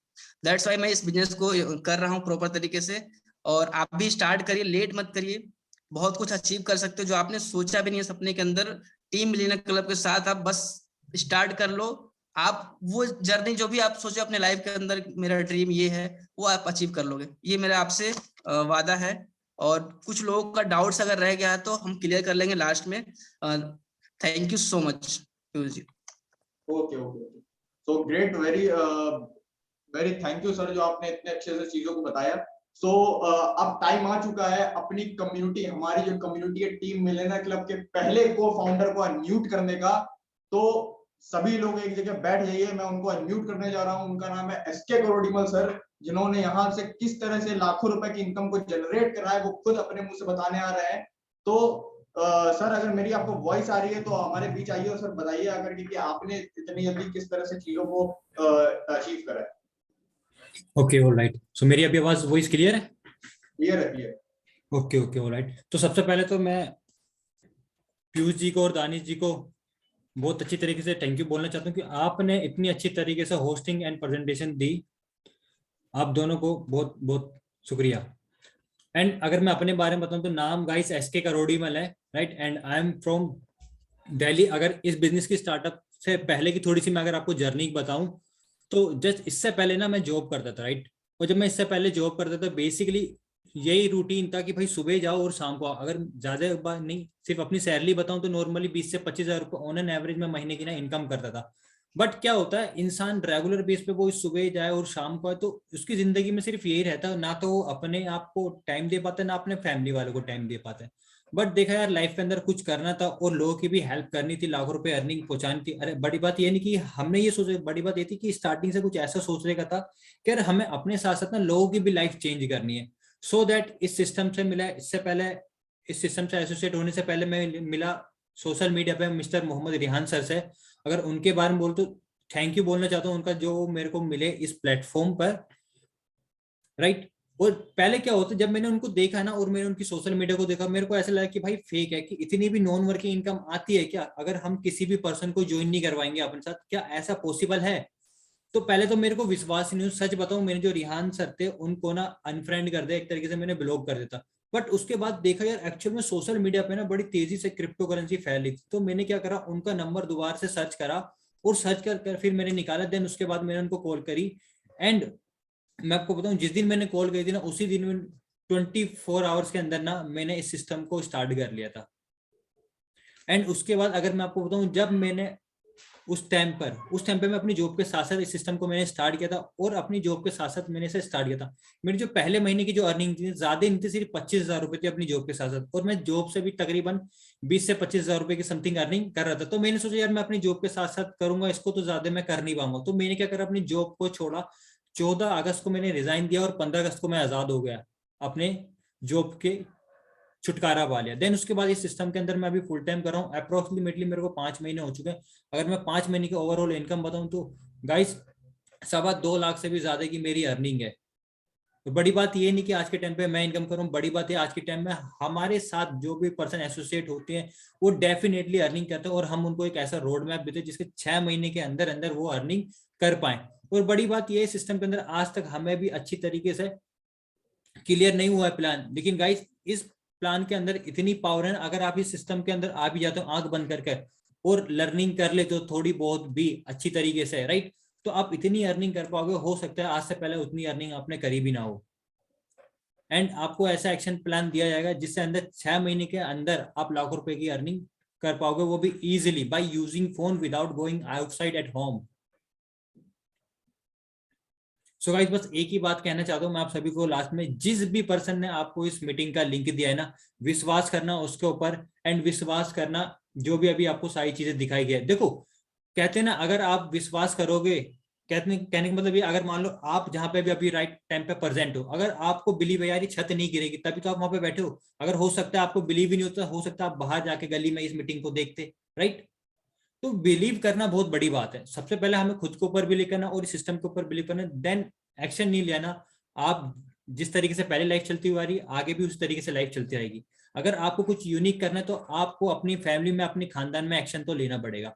दैट्स व्हाई मैं इस बिजनेस को कर रहा हूँ प्रॉपर तरीके से। और आप भी स्टार्ट करिए, लेट मत करिए, बहुत कुछ अचीव कर सकते हो जो आपने सोचा भी नहीं है सपने के अंदर। टीम मिलियनेयर क्लब के साथ आप बस स्टार्ट कर लो, आप वो जर्नी जो भी आप सोचे अपने लाइफ के अंदर, मेरा ड्रीम ये है, वो आप अचीव कर लोगे। ये मेरा आपसे वादा है। और कुछ लोगों का डाउट्स अगर रह गया है तो हम क्लियर कर लेंगे लास्ट में। Thank you so much Piyush ji. Okay okay, so great, very thank you sir, जो आपने इतने अच्छे से चीजों को बताया। सो अब टाइम आ चुका है अपनी कम्युनिटी, हमारी जो कम्युनिटी है टीम मिलियनेयर क्लब के पहले को फाउंडर को अनम्यूट करने का। तो सभी लोग एक जगह बैठ जाइए, मैं उनको अनम्यूट करने जा रहा हूं। उनका नाम है एसके करोड़ीमल सर, जिन्होंने यहाँ से किस तरह से लाखों रुपए की इनकम को जनरेट करा है वो खुद अपने मुंह से बताने आ रहे हैं। तो सर अगर मेरी आपको वॉइस आ रही है तो हमारे बीच आइए और सर बताइए अगर कि आपने इतनी जल्दी किस तरह से चीजों को अचीव करा है। ओके ऑलराइट, सो मेरी अभी आवाज वॉइस क्लियर है? क्लियर है, क्लियर। Okay okay alright. तो सबसे पहले तो मैं पीयूष जी को और दानिश जी को बहुत अच्छी तरीके से थैंक यू बोलना चाहता हूँ कि आपने इतनी अच्छी तरीके से होस्टिंग एंड प्रेजेंटेशन दी। आप दोनों को बहुत बहुत शुक्रिया। एंड अगर मैं अपने बारे में बताऊं तो नाम गाइस एसके करोड़ीमल है, right, and I am from Delhi. अगर इस बिजनेस की स्टार्टअप से पहले की थोड़ी सी मैं अगर आपको जर्नी बताऊं तो जस्ट इससे पहले ना मैं जॉब करता था, राइट। और जब मैं इससे पहले जॉब करता था बेसिकली यही रूटीन था कि भाई सुबह जाओ और शाम को आओ। अगर ज्यादा बार नहीं, सिर्फ अपनी सैलरी बताऊं तो नॉर्मली 20 से 25 हज़ार रुपये ऑन एन एवरेज में महीने की ना इनकम करता था। बट क्या होता है, इंसान रेगुलर बेस पे वो सुबह जाए और शाम को आए तो उसकी जिंदगी में सिर्फ यही रहता है, ना तो वो अपने आप को टाइम दे पाता है ना अपने फैमिली वालों को टाइम दे पाता है। बट देखा यार लाइफ के अंदर कुछ करना था और लोगों की भी हेल्प करनी थी, लाखों रुपए अर्निंग पहुंचानी थी। अरे बड़ी बात ये नहीं कि हमने ये सोचा, बड़ी बात ये थी कि स्टार्टिंग से कुछ ऐसा सोचने का था कि यार हमें अपने साथ साथ ना लोगों की भी लाइफ चेंज करनी है। सो दैट इस सिस्टम से मिला, इससे पहले इस सिस्टम से एसोसिएट होने से पहले मैं मिला सोशल मीडिया पे मिस्टर मोहम्मद रिहान सर से। अगर उनके बारे में बोल तो थैंक यू बोलना चाहता हूँ, उनका जो मेरे को मिले इस प्लेटफॉर्म पर, राइट। और पहले क्या होता, जब मैंने उनको देखा ना और मैंने उनकी सोशल मीडिया को देखा, मेरे को ऐसा लगा कि भाई फेक है, कि इतनी भी नॉन वर्किंग इनकम आती है क्या, अगर हम किसी भी पर्सन को ज्वाइन नहीं करवाएंगे अपने साथ, क्या ऐसा पॉसिबल है? तो पहले तो मेरे को विश्वास नहीं, सच बताऊं, मैंने जो रिहान सर थे उनको ना अनफ्रेंड कर दिया, एक तरीके से मैंने ब्लॉक कर देता। बट उसके बाद देखा यार एक्चुअल में सोशल मीडिया पे ना बड़ी तेजी से क्रिप्टो करेंसी फैल रही थी। तो मैंने क्या करा, उनका नंबर दोबारा से सर्च करा और सर्च कर फिर मैंने निकाला। देन उसके बाद मैंने उनको कॉल करी। एंड मैं आपको बताऊं, जिस दिन मैंने कॉल करी थी ना उसी दिन में 24 आवर्स के अंदर ना मैंने इस सिस्टम को स्टार्ट कर लिया था। एंड उसके बाद अगर मैं आपको बताऊं, जब मैंने उस टाइम पे मैं अपनी जॉब के साथ साथ इस सिस्टम को मैंने स्टार्ट किया था और अपनी जॉब के साथ साथ मैंने इसे स्टार्ट किया था। मेरी जो पहले महीने की जो अर्निंग थी ज्यादा नहीं थी, सिर्फ 25,000 रुपए थी अपनी जॉब के साथ साथ, और मैं जॉब से भी तकरीबन 20 से 25,000 रुपए की समथिंग अर्निंग कर रहा था। तो मैंने सोचा यार मैं अपनी जॉब के साथ साथ करूंगा इसको तो ज्यादा मैं कर नहीं पाऊंगा। तो मैंने क्या करा, अपनी जॉब को छोड़ा, 14 अगस्त को मैंने रिजाइन दिया और 15 अगस्त को मैं आजाद हो गया, अपने जॉब के छुटकारा पा लिया। देन उसके बाद इस सिस्टम के अंदर मैं अभी फुल टाइम कर रहा हूँ। अप्रोक्सीमेटली मेरे को 5 महीने हो चुके हैं। अगर मैं 5 महीने की ओवरऑल इनकम बताऊं तो गाइस 2.25 लाख से भी ज्यादा की मेरी अर्निंग है। तो बड़ी बात ये नहीं कि आज के टाइम पे मैं इनकम करूं, बड़ी बात है आज के टाइम में हमारे साथ जो भी पर्सन एसोसिएट होते हैं वो डेफिनेटली अर्निंग करते हैं और हम उनको एक ऐसा रोड मैप देते हैं जिसके 6 महीने के अंदर अंदर वो अर्निंग कर पाए। और बड़ी बात ये सिस्टम के अंदर आज तक हमें भी अच्छी तरीके से क्लियर नहीं हुआ है प्लान, लेकिन गाइस इस प्लान के अंदर इतनी पावर है, अगर आप इस सिस्टम के अंदर आ भी जाते हो आंख बंद करके और लर्निंग कर ले तो थोड़ी बहुत भी अच्छी तरीके से, राइट, तो आप इतनी अर्निंग कर पाओगे, हो सकता है आज से पहले उतनी अर्निंग आपने करी भी ना हो। एंड आपको ऐसा एक्शन प्लान दिया जाएगा जिससे अंदर 6 महीने के अंदर आप लाखों रुपए की अर्निंग कर पाओगे, वो भी easily by using phone without going outside at home. So guys बस एक ही बात कहना चाहता हूँ मैं आप सभी को लास्ट में, जिस भी पर्सन ने आपको इस मीटिंग का लिंक दिया है ना, विश्वास करना उसके ऊपर, एंड विश्वास करना जो भी अभी आपको सारी चीजें दिखाई गई है। देखो कहते हैं ना, अगर आप विश्वास करोगे, कहने का मतलब ये, अगर मान लो आप जहां पे भी अभी राइट टाइम पे प्रेजेंट हो, अगर आपको बिलीव है यार ये छत नहीं गिरेगी, तभी तो आप वहां पे बैठे हो। अगर हो सकता है आपको बिलीव ही नहीं होता, हो सकता है आप बाहर जाके गली में इस मीटिंग को देखते, राइट। तो बिलीव करना बहुत बड़ी बात है। सबसे पहले हमें खुद के ऊपर बिलीव करना और इस सिस्टम के ऊपर बिलीव करना, देन एक्शन नहीं लेना। आप जिस तरीके से पहले लाइफ चलती हुई आ रही है आगे भी उस तरीके से लाइफ चलती रहेगी। अगर आपको कुछ यूनिक करना है तो आपको अपनी फैमिली में, अपने खानदान में एक्शन तो लेना पड़ेगा,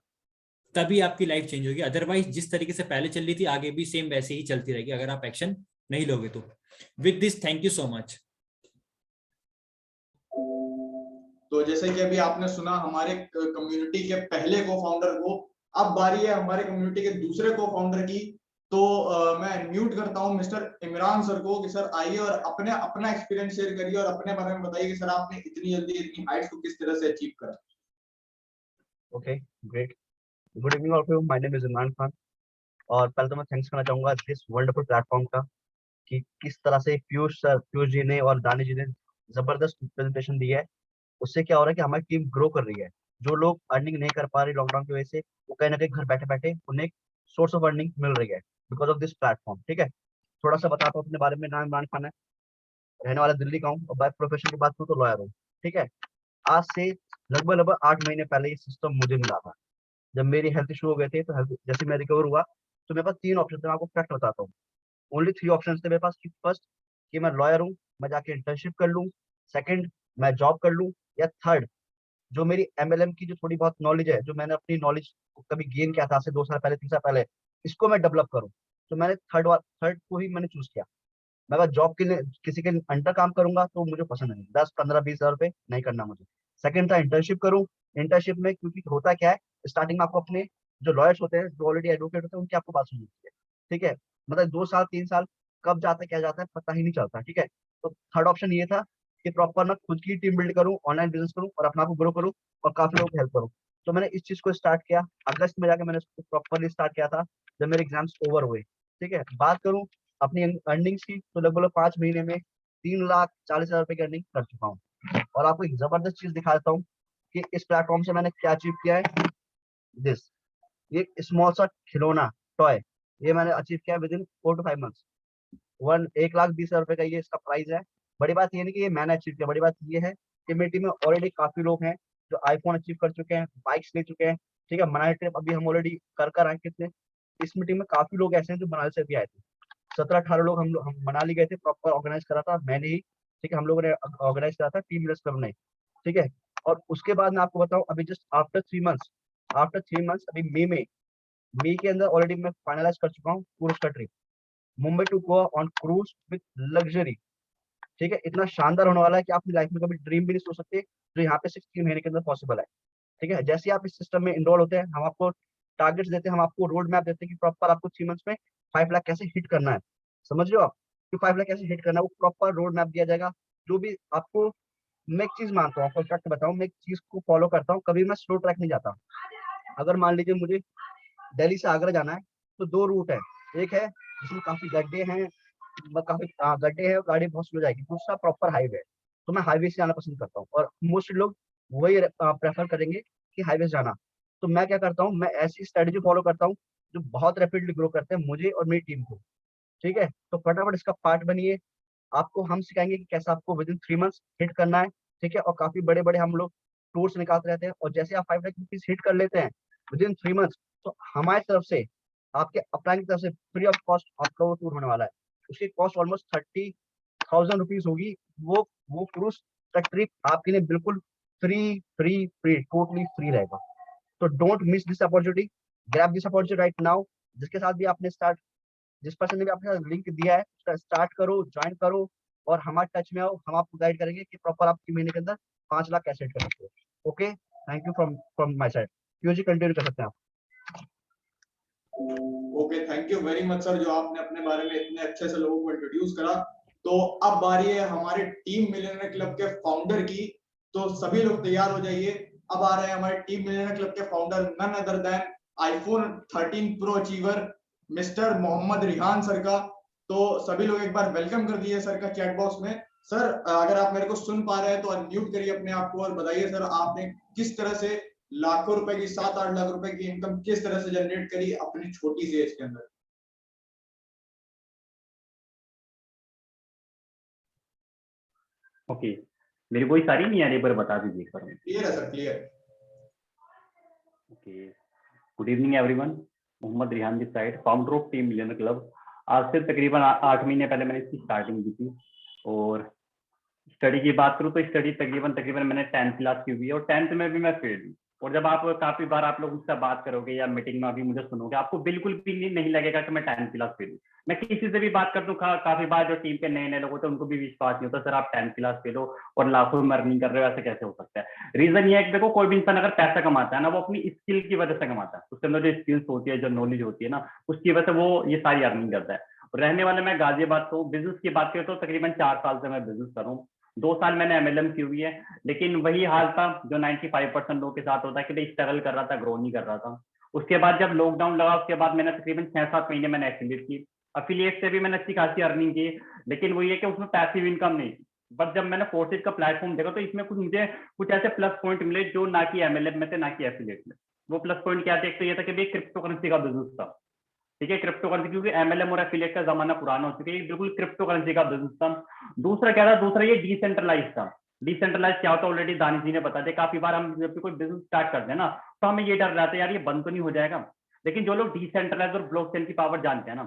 तभी आपकी लाइफ चेंज होगी। अदरवाइज जिस तरीके से पहले चल रही थी आगे भी सेम वैसे ही चलती रहेगी अगर आप एक्शन नहीं लोगे तो। With this thank you so much. तो जैसे कि अभी आपने सुना हमारे कम्युनिटी के पहले को फाउंडर को, अब बारी है हमारे कम्युनिटी के दूसरे को फाउंडर की। तो मैं म्यूट करता हूं मिस्टर इमरान सर को कि सर आइए और अपना एक्सपीरियंस शेयर करिए और अपने बारे में बताइए कि सर आपने इतनी जल्दी इतनी हाइट्स को किस तरह से अचीव करा। Okay, great. Good evening all of you, my name is Imran Khan. और पहले तो मैं थैंक्स करना चाहूंगा दिस वंडरफुल प्लेटफॉर्म का कि किस तरह से पीयूष जी ने और दानिश जी ने जबरदस्त प्रेजेंटेशन दी है। उससे क्या हो रहा है कि हमारी टीम ग्रो कर रही है। जो लोग अर्निंग नहीं कर पा रहे लॉकडाउन की वजह से, वो कहीं ना कहीं घर बैठे बैठे उन्हें एक सोर्स ऑफ अर्निंग मिल रही है बिकॉज ऑफ दिस प्लेटफॉर्म। ठीक है, थोड़ा सा बताता हूँ अपने बारे में। नाम इमरान खान है, रहने वाला दिल्ली का हूँ और बाय प्रोफेशन की बात करूँ तो लॉयर हूँ। ठीक है, आज से लगभग 8 महीने पहले ये सिस्टम मुझे मिला था। जब मेरी हेल्थ इशू हो गए थे तो हेल्थ जैसे मैं रिकवर हुआ तो मेरे पास 3 ऑप्शन थे। मैं आपको फैक्ट बताता हूँ, ओनली 3 ऑप्शन थे मेरे पास। कि फर्स्ट कि मैं लॉयर हूँ, मैं जाके इंटर्नशिप कर लूँ। सेकंड, मैं जॉब कर लूँ। या थर्ड, जो मेरी एमएलएम की जो थोड़ी बहुत नॉलेज है, जो मैंने अपनी नॉलेज कभी गेन किया था आज से 2 साल पहले 3 साल पहले, इसको मैं डेवलप करूँ। तो मैंने थर्ड को ही मैंने चूज किया। मैं अगर जॉब के लिए किसी के अंडर काम करूंगा तो मुझे पसंद नहीं, 10, 15, 20 हजार रुपए नहीं करना मुझे। सेकंड था इंटर्नशिप करूं। इंटर्नशिप में क्योंकि होता क्या है, स्टार्टिंग में आपको अपने जो लॉयर्स होते हैं, जो ऑलरेडी एडवोकेट होते हैं, उनकी आपको बात सुननी होती है। ठीक है, मतलब 2 साल 3 साल कब जाता है क्या जाता है पता ही नहीं चलता। ठीक है, तो थर्ड ऑप्शन ये था कि प्रॉपर मैं खुद की टीम बिल्ड करूं, ऑनलाइन बिजनेस करूं और अपना आप ग्रो करूं और काफी लोगों की हेल्प करूं। तो मैंने इस चीज को स्टार्ट किया अगस्त में जाके, मैंने उसको प्रॉपरली स्टार्ट किया था जब मेरे एग्जाम्स ओवर हुए। ठीक है, बात करूं अपनी अर्निंग्स की तो लगभग 5 महीने में 3,40,000 रुपए की अर्निंग कर चुका हूँ। और आपको एक जबरदस्त चीज दिखाता हूँ कि इस प्लेटफॉर्म से मैंने क्या अचीव किया है। दिस, ये स्मॉल सा खिलौना टॉय, ये मैंने अचीव किया विद इन 4 to 5 मंथ्स। 1,20,000 रुपए का ये इसका प्राइस है। बड़ी बात ये नहीं कि ये मैंने अचीव किया, बड़ी बात ये है कि मेरी टीम में ऑलरेडी काफी लोग हैं जो आईफोन अचीव कर चुके हैं, बाइक्स ले चुके हैं। ठीक है, मनाली ट्रिप अभी हम ऑलरेडी कर आए कितने। इस मीटिंग में काफी लोग ऐसे हैं जो मनाली से भी आए थे। 17-18 लोग हम मनाली गए थे, प्रॉपर ऑर्गेनाइज करा था मैंने ही। ठीक है, हम लोगों ने ऑर्गेनाइज करा था, टीम लीडर्स क्लब ने। ठीक है, और उसके बाद मैं आपको बताऊं, अभी जस्ट आफ्टर 3 मंथ्स अभी मई के अंदर ऑलरेडी मैं फाइनलाइज कर चुका हूँ क्रूज का trip, Mumbai to Goa on cruise with luxury. ठीक है, इतना शानदार होने वाला है कि आप अपनी लाइफ में कभी ड्रीम भी नहीं सोच सकते, जो यहाँ पे 16 महीने के अंदर पॉसिबल है। ठीक है, जैसे ही आप इस सिस्टम में इनरोल होते हैं, हम आपको टारगेट्स देते हैं, हम आपको रोड मैप देते हैं कि प्रॉपर आपको 3 मंथ्स में 5 लाख कैसे हिट करना है। समझ रहे हो आप कि 5 लाख कैसे हिट करना है, वो प्रॉपर रोड मैप दिया जाएगा। जो भी आपको, मैं एक चीज मानता हूँ, आपको फैक्ट बताऊँ, मैं एक चीज को फॉलो करता हूँ, कभी मैं स्लो ट्रैक नहीं जाता। अगर मान लीजिए मुझे दिल्ली से आगरा जाना है तो 2 रूट है। एक है जिसमें काफी गड्ढे हैं, गड्ढे हैं, गाड़ी बहुत स्लो जाएगी। दूसरा प्रॉपर हाईवे है, तो मैं हाईवे से जाना पसंद करता हूँ और मोस्ट लोग वही प्रेफर करेंगे कि हाईवे से जाना। तो मैं क्या करता हूँ, मैं ऐसी स्ट्रेटेजी फॉलो करता हूँ जो बहुत रैपिडली ग्रो करते हैं मुझे और मेरी टीम को। ठीक है, तो फटाफट इसका पार्ट बनिए। आपको हम सिखाएंगे कि कैसे आपको विद इन 3 मंथ्स हिट करना है। ठीक है, और काफी बड़े बड़े हम लोग टूर्स निकालते रहते हैं, और जैसे आप 5 लाख रुपीज हिट कर लेते हैं विद इन 3 मंथ्स, तो हमारी तरफ से आपके अपलाइन की तरफ से फ्री ऑफ कॉस्ट आपका वो टूर होने वाला है। उसकी कॉस्ट ऑलमोस्ट 30,000 रुपीज होगी। वो क्रूज का ट्रिप आपके लिए बिल्कुल free free free totally free रहेगा। तो don't miss this opportunity, grab this opportunity right now. जिसके साथ भी आपने स्टार्ट, जिस पर्सन ने भी आपके साथ लिंक दिया है, उसका स्टार्ट करो, ज्वाइन करो और हमारे टच में आओ। हम आपको गाइड करेंगे कि प्रॉपर आप 3 महीने के अंदर 5 लाख कैसे कर सकते हो। Okay, thank you from my side. POG continue कर सकते हैं आप। Okay, thank you very much sir, जो आपने अपने बारे में इतने अच्छे से लोगों को इंट्रोड्यूस करा। तो अब बारी है हमारे टीम मिलियनेयर क्लब के फाउंडर की। तो सभी लोग तैयार हो जाइए। अब आ रहे हैं हमारे टीम मिलियनेयर क्लब के founder, none other than iPhone 13 pro achiever mister Mohammad Rihan sir का। तो सभी लोग एक बार वेलकम कर दिए सर का चैट बॉक्स में। सर अगर आप मेरे को सुन पा रहे हैं तो अनम्यूट करिए अपने आप को और बताइए सर आपने किस तरह से लाखों रुपए की, 7-8 लाख रुपए की इनकम किस तरह से जनरेट करी अपनी छोटी सी एज के अंदर। ओके, मेरी वॉइस आ रही नहीं आ रही, पर बता दीजिए एक बार। क्लियर है sir, clear. Okay, good evening everyone, Mohammad Rihan this side, founder of team millionaire club. आज से तकरीबन 8 महीने पहले मैंने इसकी स्टार्टिंग की थी। और स्टडी की बात करूँ तो स्टडी तकरीबन मैंने 10th क्लास की हुई है और 10th में भी मैं फेल हूँ। और जब आप काफी बार आप लोग उससे बात करोगे या मीटिंग में अभी मुझे सुनोगे, आपको बिल्कुल भी नहीं लगेगा कि मैं टाइम क्लास फेलूं। मैं किसी से भी बात करता हूँ, काफी बार जो टीम के नए नए लोग होते हैं उनको भी विश्वास नहीं होता, सर आप 10 क्लास फेलो और लाखों में अर्निंग कर रहे हो, ऐसे कैसे हो सकता है। रीजन ये है कि देखो कोई भी इंसान अगर पैसा कमाता है ना, वो अपनी स्किल की वजह से कमाता है, उसके अंदर जो स्किल्स होती है, जो नॉलेज होती है ना, उसकी वजह से वो ये सारी अर्निंग करता है। रहने वाले मैं गाजियाबाद को, बिजनेस की बात करें तो तकरीबन 4 साल से मैं बिजनेस कर रहा हूँ। 2 साल मैंने MLM की हुई है, लेकिन वही हाल था जो 95% लोगों के साथ होता है कि भाई स्ट्रगल कर रहा था, ग्रो नहीं कर रहा था। उसके बाद जब लॉकडाउन लगा, उसके बाद मैंने तकरीबन 6-7 महीने मैंने एफिलिएट की। एफिलिएट से भी मैंने अच्छी खासी अर्निंग की, लेकिन वही है कि उसमें पैसिव इनकम नहीं थी। बट जब मैंने फोर्सेज का प्लेटफॉर्म देखा तो इसमें मुझे कुछ ऐसे प्लस पॉइंट मिले जो ना कि MLM में थे ना कि एफिलिएट में। वो प्लस पॉइंट क्या थे? एक तो ये था कि भाई क्रिप्टो करेंसी का बिजनेस था, ठीक है, क्रिप्टो करेंसी, क्योंकि MLM और एफिलिएट का जमाना पुराना हो चुका है, बिल्कुल क्रिप्टो करेंसी का बिजनेस था। दूसरा क्या था? दूसरा ये डिसेंट्रलाइज था। डिसेंट्रलाइज क्या होता है ऑलरेडी दानिश जी ने बता दिया। काफी बार हम जब भी कोई बिजनेस स्टार्ट करते हैं ना, तो हमें ये डर रहता है यार ये बंद तो नहीं हो जाएगा। लेकिन जो लोग डिसेंट्रलाइज और ब्लॉकचेन की पावर जानते हैं ना,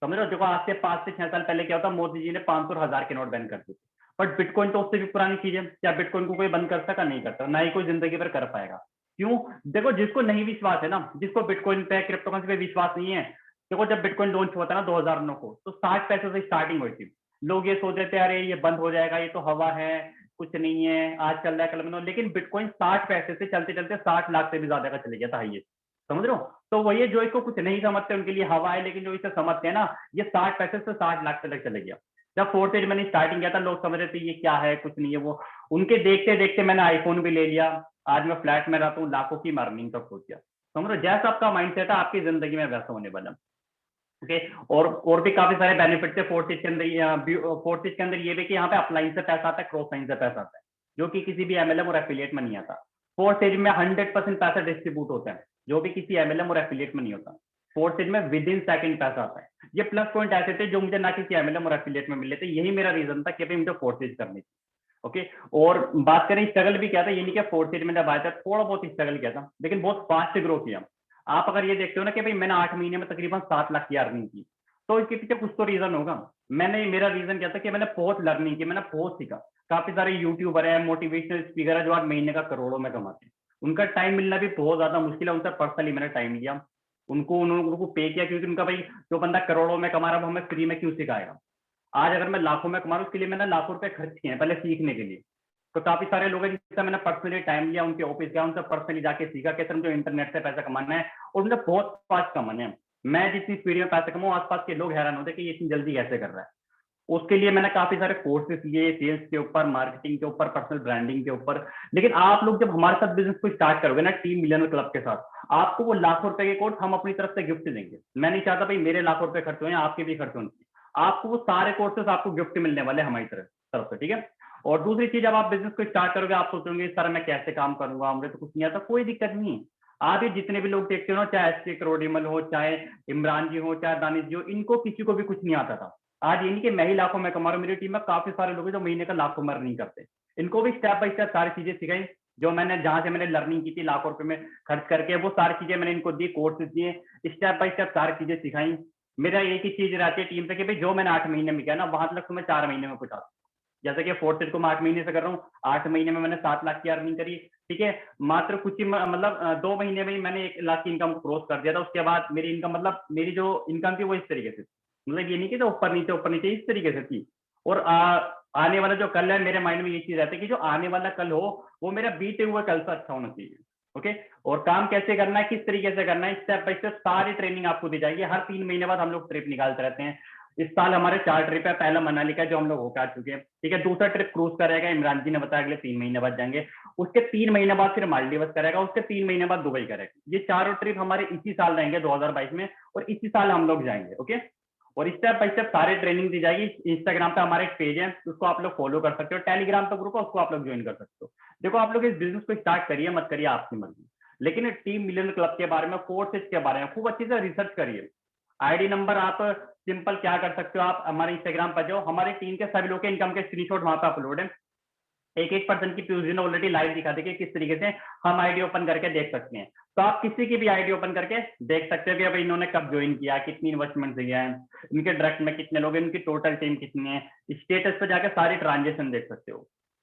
समझ रहे हो, देखो आज से 5 से 6 साल पहले क्या होता, मोदी जी ने 500 और 1000 के नोट बैन कर दिए। बट बिटकॉइन तो उससे भी पुरानी चीज है। क्या बिटकॉइन को कोई बंद कर सका? नहीं करता, ना ही कोई जिंदगी भर कर पाएगा। क्यों? देखो जिसको नहीं विश्वास है ना, जिसको बिटकॉइन पे, क्रिप्टो करेंसी पे विश्वास नहीं है, देखो जब बिटकॉइन लॉन्च हुआ था ना 2009 को, तो 60 पैसे से स्टार्टिंग हुई थी। लोग ये सोच रहे थे अरे ये बंद हो जाएगा, ये तो हवा है, कुछ नहीं है, आज चल रहा है कल में। लेकिन बिटकॉइन 60 पैसे से चलते चलते 60 लाख से भी ज्यादा का चले गया था हाईएस्ट, समझ रहे हो। तो वही जो इसको कुछ नहीं समझते उनके लिए हवा है, लेकिन जो इसे समझते हैं ना, ये 60 पैसे से 60 लाख तक चले गया। जब 4th एज मैंने स्टार्टिंग किया था, लोग समझ रहे थे ये क्या है, कुछ नहीं है। वो उनके देखते देखते मैंने आईफोन भी ले लिया, आज मैं फ्लैट में रहता हूँ, लाखों की अर्निंग तक हो गया। समझ रहे, जैसा आपका माइंडसेट है आपकी जिंदगी में वैसा होने वाला। ओके, और भी काफी सारे बेनिफिट थे 4th एज के अंदर। 4th एज के अंदर ये भी कि यहाँ पे अपलाइन से पैसा आता है, क्रॉस लाइन से पैसा आता है, जो कि किसी भी MLM और एफिलिएट में नहीं आता। 4th एज में 100% पैसा डिस्ट्रीब्यूट होता है, जो भी किसी MLM और एफिलिएट में नहीं होता। 4th एज में विदिन सेकंड पैसा आता है। ये प्लस पॉइंट ऐसे थे जो मुझे ना किसी MLM और एफिलिएट में मिले थे। यही मेरा रीजन था कि भाई मुझे 4th एज करनी थी। ओके, और बात करें स्ट्रगल भी क्या था, ये नहीं कि 4th एज में जब आया था थोड़ा बहुत स्ट्रगल किया था, लेकिन बहुत फास्ट ग्रो किया। आप अगर ये देखते हो ना कि भाई मैंने 8 महीने में तकरीबन 7 लाख की अर्निंग की, तो इसके पीछे कुछ तो रीजन होगा। मेरा रीजन क्या था कि मैंने बहुत लर्निंग की, मैंने बहुत सीखा। काफी सारे यूट्यूबर है, मोटिवेशनल स्पीकर है जो आज महीने का करोड़ों में कमाते हैं। उनका टाइम मिलना भी बहुत ज्यादा मुश्किल है। उनसे पर्सनली मैंने टाइम लिया, उनको पे किया, क्योंकि उनका भाई जो बंदा करोड़ों में कमा रहा है वो हमें फ्री में क्यों सिखाएगा। आज अगर मैं लाखों में कमा रहा हूँ, उसके लिए मैंने लाखों रुपए खर्च किए हैं पहले सीखने के लिए। तो काफी सारे लोग हैं जिससे मैंने पर्सनली टाइम लिया, उनके ऑफिस गया, उनसे पर्सनली जाके सीखा कैसे मुझे इंटरनेट से पैसा कमाना है, और मुझे बहुत फास्ट कमाना है। मैं जितनी स्पीड में पैसे कमाऊँ, आसपास के लोग हैरान होते कि ये इतनी जल्दी कैसे कर रहा है। उसके लिए मैंने काफी सारे कोर्सेज लिए, सेल्स के ऊपर, मार्केटिंग के ऊपर, पर्सनल ब्रांडिंग के ऊपर। लेकिन आप लोग जब हमारे साथ बिजनेस को स्टार्ट करोगे ना, टीम मिलियनर क्लब के साथ, आपको वो लाखों रुपए के कोर्स हम अपनी तरफ से गिफ्ट देंगे। मैं नहीं चाहता भाई मेरे लाखों रुपए खर्च हुए, आपके भी खर्च होंगे। आपको वो सारे कोर्सेज आपको गिफ्ट मिलने वाले हमारी तरफ से, ठीक है। और दूसरी चीज, जब आप बिजनेस को स्टार्ट करोगे आप सोचोगे सर मैं कैसे काम करूंगा, मुझे तो कुछ नहीं आता। कोई दिक्कत नहीं है। आप ये जितने भी लोग देखते हो ना, चाहे SK करोड़ीमल हो, चाहे इमरान जी हो, चाहे दानिश जी हो, इनको किसी को भी कुछ नहीं आता था। आज ये नहीं कि मैं ही लाखों में कमा रहा हूँ, मेरी टीम में काफी सारे लोग हैं जो महीने का लाखों में अर्निंग करते हैं। इनको भी स्टेप बाय स्टेप सारी चीजें सिखाई, जो मैंने जहां से मैंने लर्निंग की थी लाखों रुपए में खर्च करके, वो सारी चीजें मैंने इनको दी, कोर्सेज दिए, स्टेप बाय स्टेप सारी चीजें सिखाई। मेरा एक ही चीज रहती है टीम से कि भाई जो मैंने 8 महीने में किया ना, वहां तक तो मैं 4 महीने में पहुंचा। जैसे कि 4th एज को मैं 8 महीने से कर रहा हूँ, 8 महीने में मैंने 7 लाख की अर्निंग करी, ठीक है। मात्र कुछ ही मतलब 2 महीने में ही मैंने 1 लाख की इनकम क्रॉस कर दिया था। उसके बाद मेरी इनकम, मतलब मेरी जो इनकम थी वो इस तरीके से, मतलब ये नहीं कि ऊपर नीचे इस तरीके से थी। और आने वाला जो कल है, मेरे माइंड में ये चीज रहती है कि जो आने वाला कल हो वो मेरा बीते हुए कल से अच्छा होना चाहिए। ओके, और काम कैसे करना है, किस तरीके से करना है, स्टेप बाय स्टेप सारी ट्रेनिंग आपको दी जाएगी। हर 3 महीने बाद हम लोग ट्रिप निकालते रहते हैं। इस साल हमारे 4 ट्रिप है। पहला मनाली का जो हम लोग होकर आ चुके हैं, ठीक है। दूसरा ट्रिप क्रूज का रहेगा, इमरान जी ने बताया अगले 3 महीने बाद जाएंगे। उसके 3 महीने बाद फिर मालदीव्स करेगा, उसके 3 महीने बाद दुबई करेगा। ये चारों ट्रिप हमारे इसी साल रहेंगे 2022 में, और इसी साल हम लोग जाएंगे। ओके, और स्टेप बाय स्टेप सारी ट्रेनिंग दी जाएगी। इंस्टाग्राम पे हमारा एक पेज है, उसको आप लोग फॉलो कर सकते हो। टेलीग्राम पे ग्रुप है, उसको आप लोग ज्वाइन कर सकते हो। देखो आप लोग इस बिजनेस को स्टार्ट करिए, मत करिए आपकी मर्जी, लेकिन टीम मिलियनर क्लब के बारे में, 4th एज के बारे में खूब अच्छे से रिसर्च करिए। ID नंबर आप सिंपल क्या कर सकते हो, आप हमारे इंस्टाग्राम पर जाओ, हमारी टीम के सभी लोग के इनकम के स्क्रीनशॉट वहां पे अपलोड है। एक पर्सन की पीयूष ने ऑलरेडी लाइव दिखा दी कि किस तरीके से हम ID ओपन करके देख सकते हैं। तो आप किसी की भी ID ओपन करके देख सकते हो कि अब इन्होंने कब ज्वाइन किया, कितनी इन्वेस्टमेंट दिया है, इनके डायरेक्ट में कितने लोग हैं, इनकी टोटल टीम कितनी है। स्टेटस पे जाकर सारी ट्रांजेक्शन देख सकते हो,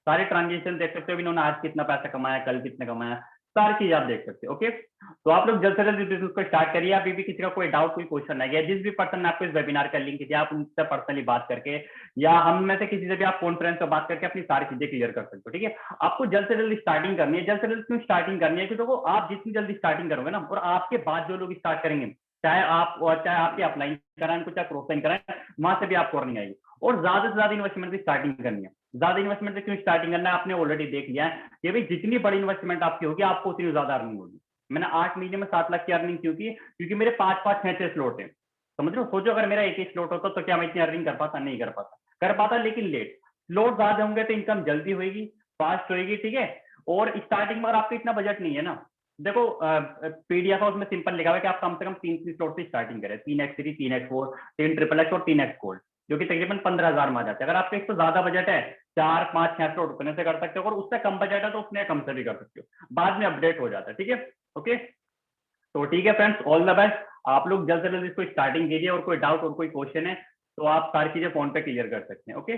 सारे ट्रांजेक्शन देख सकते हो, इन्होंने आज कितना पैसा कमाया, कल कितना कमाया, सारी चीज आप देख सकते हो। ओके, तो आप लोग जल्द से जल्द इस बिजनेस को स्टार्ट करिए। अभी भी किसी का कोई डाउट, कोई क्वेश्चन नहीं है, जिस भी पर्सन ने आपको इस वेबिनार का लिंक दिया, आप उनसे पर्सनली बात करके या हम में से किसी से भी आप कॉन्फ्रेंस पर बात करके अपनी सारी चीजें क्लियर कर सकते हो। ठीक है, आपको जल्द से जल्द स्टार्टिंग करनी है। जल्द से जल्द क्यों स्टार्टिंग करनी है? क्योंकि आप जितनी जल्दी स्टार्टिंग करोगे ना, और आपके बाद जो लोग स्टार्ट करेंगे, चाहे आप और चाहे आपके अपलाइन कराएं चाहे क्रॉस लाइन कराएं, वहां से भी आपको अर्निंग आएगी। और ज्यादा से ज्यादा इन्वेस्टमेंट की स्टार्टिंग करनी है। ज्यादा इन्वेस्टमेंट से क्यों स्टार्टिंग करना है? आपने ऑलरेडी देख लिया है कि भाई जितनी बड़ी इन्वेस्टमेंट आपकी होगी, आपको उतनी ज्यादा अर्निंग होगी। मैंने 8 महीने में 7 लाख की अर्निंग क्यों की? क्योंकि मेरे 5-5 6 स्लॉट है। समझ रहे हो? सोचो अगर मेरा एक स्लॉट होता तो क्या मैं इतनी अर्निंग कर पाता? नहीं कर पाता। कर पाता लेकिन लेट। स्लॉट ज्यादा होंगे तो इनकम जल्दी होगी, फास्ट होगी। ठीक है, और स्टार्टिंग में आपका इतना बजट नहीं है ना, देखो पीडीएफ उसमें सिंपल लिखा हुआ है कि आप कम से कम 3 स्लॉट से स्टार्टिंग करें, 3x3, 3x4, 3 XXX और 3x गोल्ड, जो कि तकरीबन 15,000 में आ जाता है। अगर आपका एक तो ज्यादा बजट है, 4, 5, 6 स्लॉट उतने से कर सकते हो, और उससे कम बजट है तो उसने कम से भी कर सकते हो, बाद में अपडेट हो जाता है। ठीक है, ओके, तो ठीक है फ्रेंड्स, ऑल द बेस्ट। आप लोग जल्द से जल्द इसको स्टार्टिंग कीजिए, और कोई डाउट और कोई क्वेश्चन है तो आप सारी चीजें फोन पे क्लियर कर सकते हैं। ओके,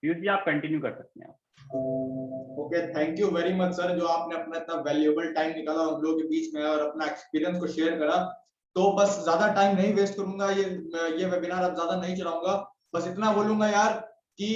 पीयूष जी आप कंटिन्यू कर सकते हैं। Okay, thank you very much sir, जो आपने अपना इतना वैल्यूएबल टाइम निकाला हम लोगों के बीच में और अपना एक्सपीरियंस को शेयर करा। तो बस ज्यादा टाइम नहीं वेस्ट करूंगा, ये वेबिनार अब ज्यादा नहीं चलाऊंगा। बस इतना बोलूंगा यार कि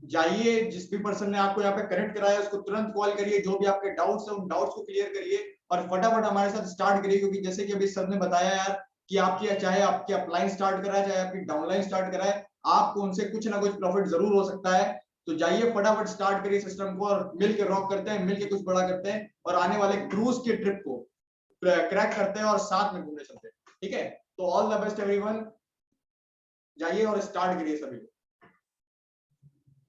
जाइए, जिस भी पर्सन ने आपको यहाँ पे कनेक्ट कराया उसको तुरंत कॉल करिए, जो भी आपके डाउट्स है उन डाउट्स को क्लियर करिए और फटाफट हमारे साथ स्टार्ट करिए। क्योंकि जैसे कि अभी सर ने बताया यार कि आपकी चाहे आपकी अपलाइन स्टार्ट कराए चाहे आपकी डाउनलाइन स्टार्ट कराए, आपको उनसे कुछ ना कुछ प्रॉफिट जरूर हो सकता है। तो जाइए फटाफट स्टार्ट करिए सिस्टम को और मिलकर रॉक करते हैं, मिलकर कुछ बड़ा करते हैं और आने वाले क्रूज के ट्रिप को क्रैक करते हैं और साथ में घूमने चलते हैं। ठीक है, तो ऑल द बेस्ट एवरीवन, जाइए और स्टार्ट करिए सभी।